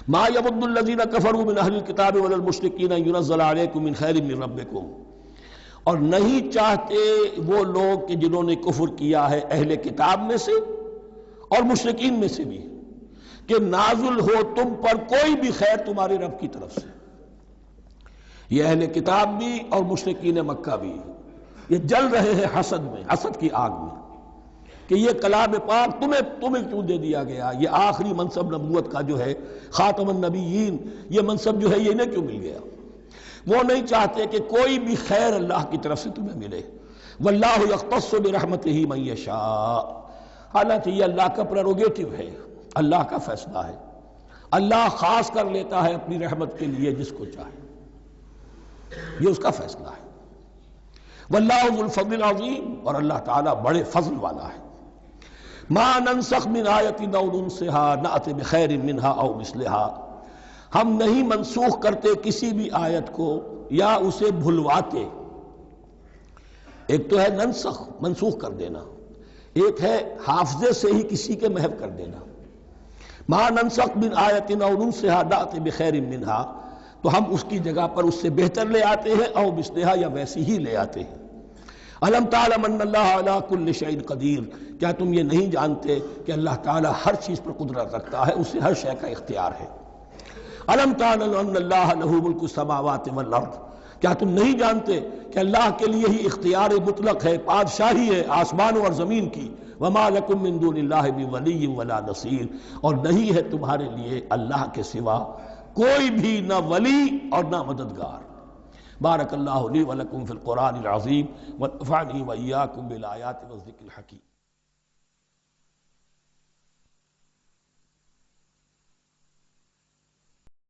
ما یود الذین کفروا من اہل الکتاب ولا المشرکین ان ینزل علیکم من خیر من ربکم، اور نہیں چاہتے وہ لوگ کہ جنہوں نے کفر کیا ہے اہل کتاب میں سے اور مشرکین میں سے بھی، کہ نازل ہو تم پر کوئی بھی خیر تمہارے رب کی طرف سے۔ یہ اہل کتاب بھی اور مشرکین مکہ بھی یہ جل رہے ہیں حسد میں، حسد کی آگ میں، کہ یہ کلام پاک تمہیں کیوں دے دیا گیا، یہ آخری منصب نبوت کا جو ہے، خاتم النبیین، یہ منصب جو ہے یہ انہیں کیوں مل گیا۔ وہ نہیں چاہتے کہ کوئی بھی خیر اللہ کی طرف سے تمہیں ملے۔ واللہ یختص برحمتہ من یشاء، حالانکہ یہ اللہ کا پریروگیٹو ہے، اللہ کا فیصلہ ہے، اللہ خاص کر لیتا ہے اپنی رحمت کے لیے جس کو چاہے، یہ اس کا فیصلہ ہے۔ واللہ ذو الفضل العظیم، اور اللہ تعالیٰ بڑے فضل والا ہے۔ ما ننسخ من آیت او ننسها نأت بخیر منها او مثلها، ہم نہیں منسوخ کرتے کسی بھی آیت کو یا اسے بھلواتے۔ ایک تو ہے ننسخ، منسوخ کر دینا، ایک ہے حافظے سے ہی کسی کے محو کر دینا۔ ما ننسخ من آیت او ننسها نأت بخیر منها، تو ہم اس کی جگہ پر اس سے بہتر لے آتے ہیں، او مثلها یا ویسی ہی لے آتے ہیں۔ الم تعلم ان اللہ علی کل شیء قدیر، کیا تم یہ نہیں جانتے کہ اللہ تعالیٰ ہر چیز پر قدرت رکھتا ہے، اسے ہر شے کا اختیار ہے۔ الم تعلم ان اللہ لہ ملک السماوات والارض، کیا تم نہیں جانتے کہ اللہ کے لیے ہی اختیار مطلق ہے، بادشاہی ہے آسمانوں اور زمین کی۔ وما لکم من دون اللہ من ولی ولا نصیر، اور نہیں ہے تمہارے لیے اللہ کے سوا کوئی بھی نہ ولی اور نہ مددگار۔ بارک اللہ لی ولکم فی القرآن العظیم ونفعنی وإیاکم بالآیات والذکر الحکیم۔